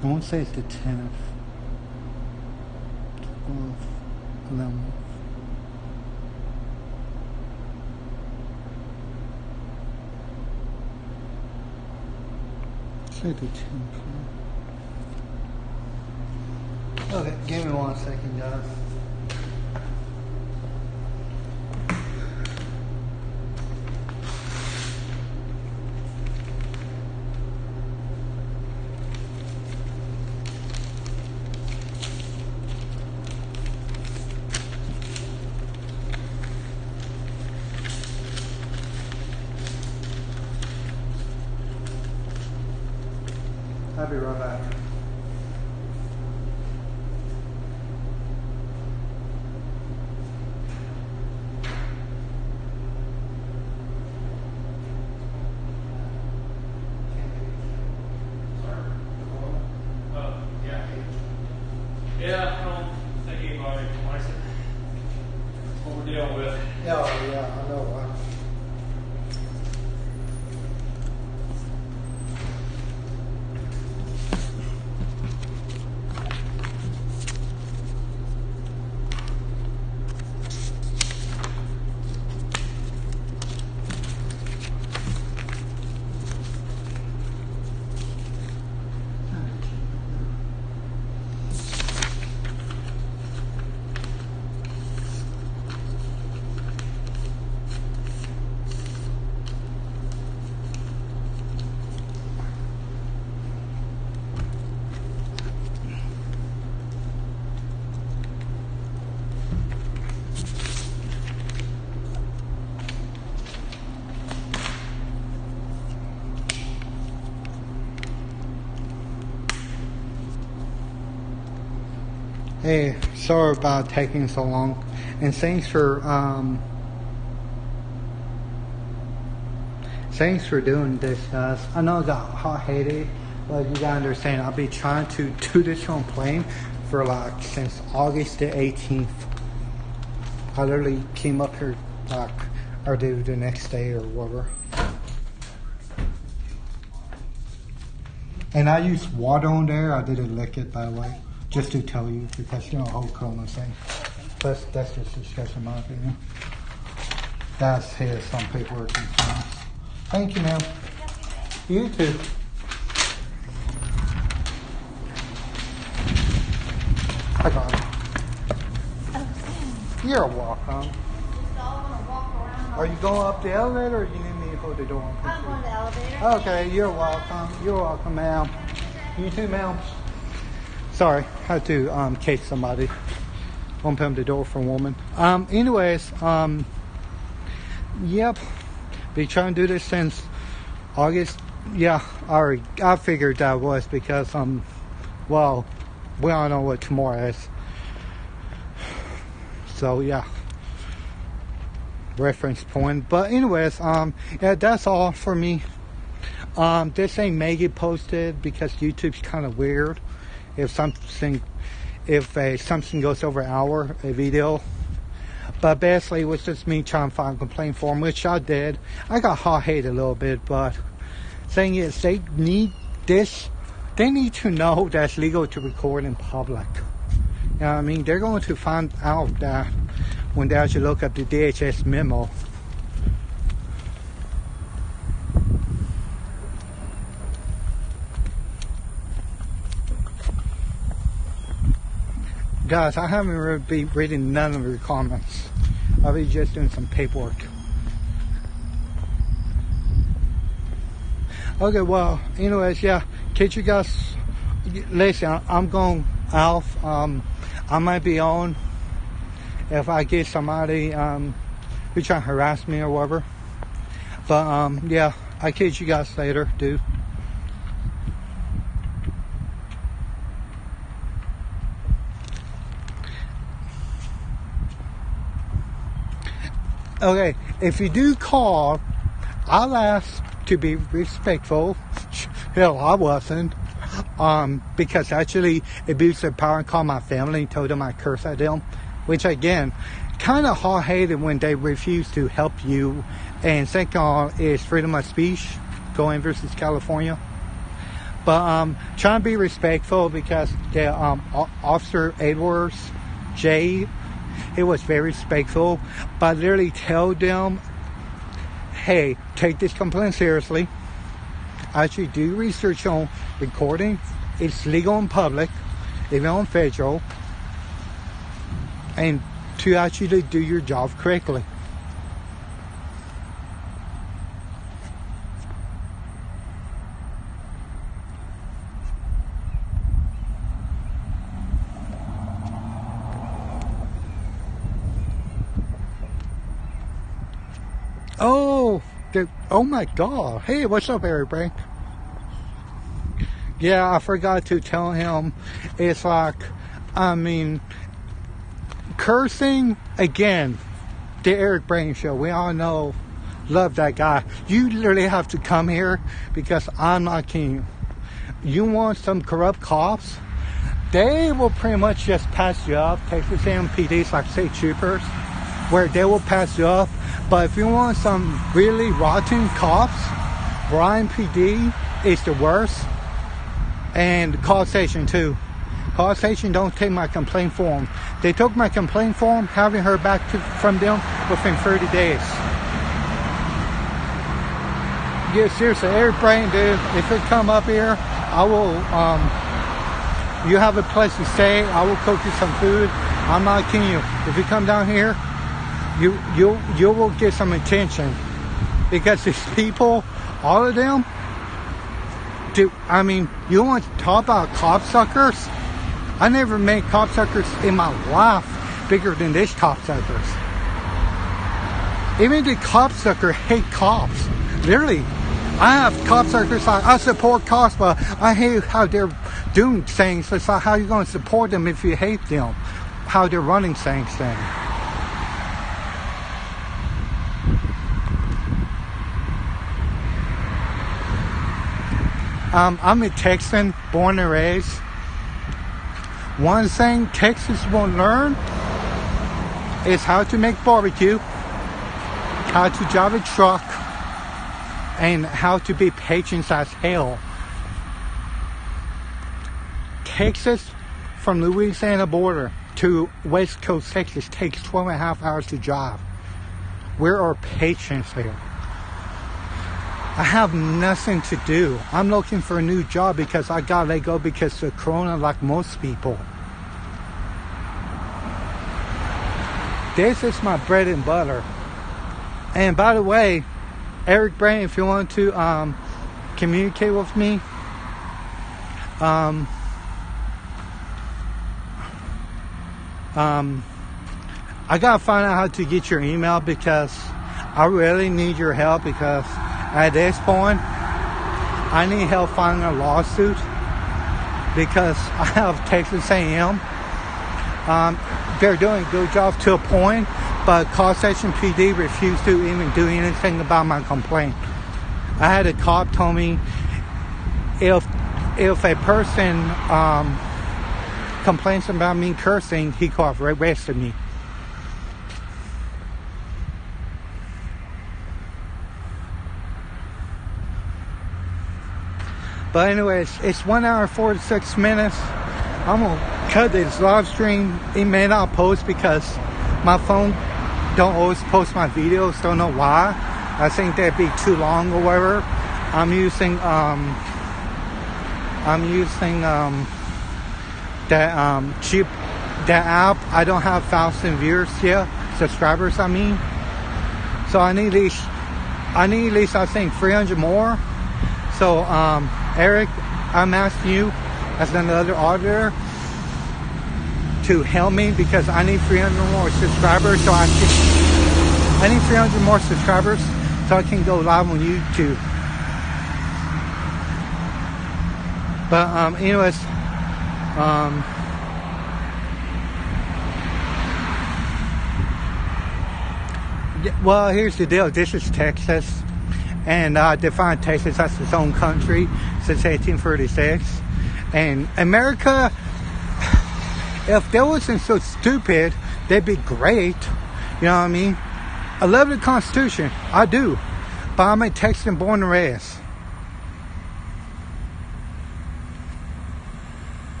I won't say it's the 10th, 12th, 11th. Say the 10th. Okay, give me 1 second, guys. I'll be right back. Yeah, I don't think anybody likes it. That's what we're dealing with. Yeah, I know. Hey, sorry about taking so long, and thanks for doing this, guys. I know I got hot-headed, but you gotta understand, I've been trying to do this on plane for like since August the 18th. I literally came up here like, or did the next day or whatever. And I used water on there. I didn't lick it, by the way. Just to tell you, because you know the whole corona thing. But that's just discussion, in my opinion. That's here, some paperwork and stuff. Thank you, ma'am. You too. I got it. You're welcome. Are you going up the elevator, or you need me to hold the door? I'm going to the elevator. Okay, you're welcome. You're welcome, ma'am. You too, ma'am. Sorry, had to catch somebody. Open the door for a woman. Anyways, yep. Been trying to do this since August. Yeah, I figured that was because well, we all know what tomorrow is. So yeah. Reference point. But anyways, yeah, that's all for me. This ain't make it posted because YouTube's kind of weird. If something goes over an hour, a video. But basically, it was just me trying to find a complaint form, which I did. I got hot-headed a little bit, but thing is, they need this. They need to know that it's legal to record in public. You know what I mean? They're going to find out that when they actually look up the DHS memo. Guys, I haven't really been reading none of your comments. I'll be just doing some paperwork. Okay, well, anyways, yeah, catch you guys. Listen, I'm going out. I might be on if I get somebody, who trying to harass me or whatever. But yeah, I'll catch you guys later, dude. Okay, if you do call, I'll ask to be respectful. Hell, I wasn't. Because actually abused their power and called my family and told them I cursed at them. Which again, kind of hard-headed when they refuse to help you. And second is freedom of speech, going versus California. But trying to be respectful because the Officer Edwards, Jay, he was very respectful, but literally tell them, hey, take this complaint seriously. Actually do research on recording. It's legal in public, even on federal. And to actually do your job correctly. Oh my God. Hey, what's up, Eric Brank? Yeah, I forgot to tell him. It's like, I mean, cursing, again, the Eric Brank Show. We all know, love that guy. You literally have to come here because I'm not kidding. You want some corrupt cops? They will pretty much just pass you up. Texas A&M PD is like state troopers, where they will pass you up. But if you want some really rotten cops, Bryan PD is the worst. And Call Station 2. Call Station don't take my complaint form. They took my complaint form, haven't heard back from them within 30 days. Yeah, seriously, Eric Brank, dude, if you come up here, I will, you have a place to stay, I will cook you some food. I'm not kidding you. If you come down here, you will get some attention, because these people, all of them, dude, I mean, you want to talk about copsuckers? I never met copsuckers in my life bigger than this copsuckers. Even the copsucker hate cops. Literally, I have copsuckers like, I support cops, but I hate how they're doing things. It's like, how are you going to support them if you hate them? How they're running things then. I'm a Texan, born and raised. One thing Texas will learn is how to make barbecue, how to drive a truck, and how to be patient as hell. Texas, from Louisiana border to West Coast Texas, takes 12.5 hours to drive. Where are patients here? I have nothing to do. I'm looking for a new job because I got let go because of Corona, like most people. This is my bread and butter. And by the way, Eric Brank, if you want to communicate with me, I gotta find out how to get your email, because I really need your help, because at this point, I need help filing a lawsuit, because I have Texas A&M. They're doing a good job to a point, but Call Station PD refused to even do anything about my complaint. I had a cop tell me if a person complains about me cursing, he could arrest me. But anyways, it's 1 hour 46 minutes. I'm gonna cut this live stream. It may not post because my phone don't always post my videos. Don't know why. I think that'd be too long or whatever. I'm using that app. I don't have 1,000 viewers yet, subscribers I mean. So I need at least I think 300 more. So Eric, I'm asking you as another auditor to help me, because I need 300 more subscribers so I can I need 300 more subscribers so I can go live on YouTube. But anyways, well, here's the deal. This is Texas, and defined Texas as its own country since 1836. And America, if they wasn't so stupid, they'd be great. You know what I mean? I love the Constitution. I do. But I'm a Texan born and raised.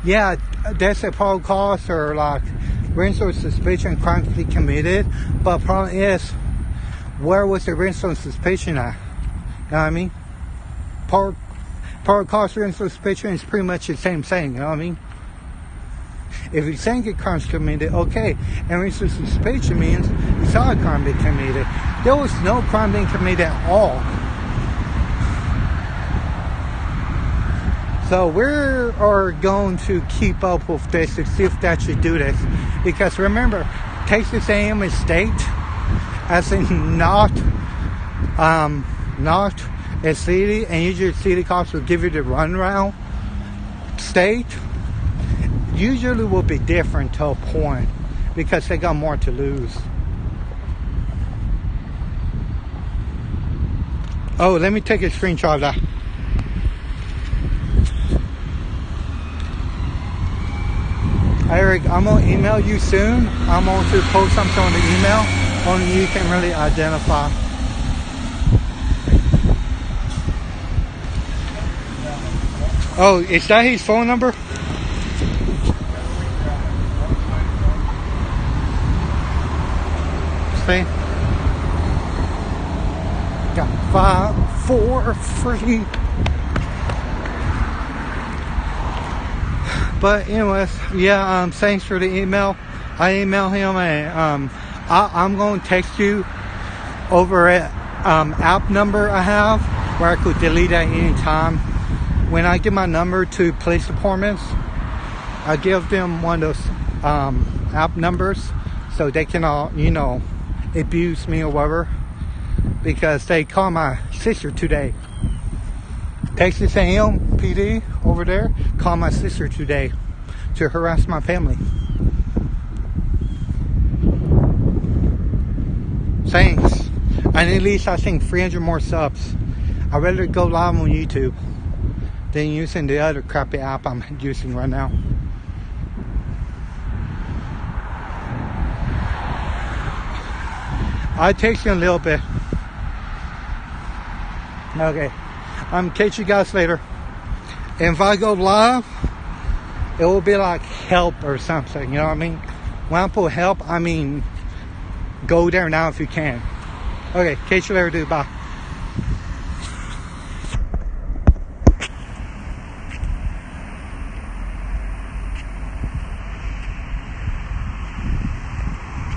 Yeah, that's a probable cause or like reasonable suspicion crime to be committed. But the problem is, where was the reasonable suspicion at? You know what I mean? Probable cause, reasonable suspicion is pretty much the same thing. You know what I mean? If you think a crime's committed, okay. And reasonable suspicion means you saw a crime being committed. There was no crime being committed at all. So we are going to keep up with this and see if that should do this. Because remember, Texas A&M is state, as in not a city, and usually city cops will give you the runaround. State usually will be different to a point because they got more to lose. Oh, let me take a screenshot of that. Eric, I'm going to email you soon. I'm going to post something on the email. Only you can really identify. Oh, is that his phone number? See? Got 4 free. But anyways, yeah, thanks for the email. I emailed him, and I'm going to text you over at app number I have where I could delete at any time. When I give my number to police departments, I give them one of those app numbers so they can all, you know, abuse me or whatever, because they call my sister today. Texas A&M PD over there called my sister today to harass my family. Thanks. And at least I think 300 more subs. I'd rather go live on YouTube than using the other crappy app I'm using right now. I'll text you in a little bit. Okay. Catch you guys later. And if I go live, it will be like help or something, you know what I mean? When I put help, I mean go there now if you can. Okay, catch you later, dude. Bye.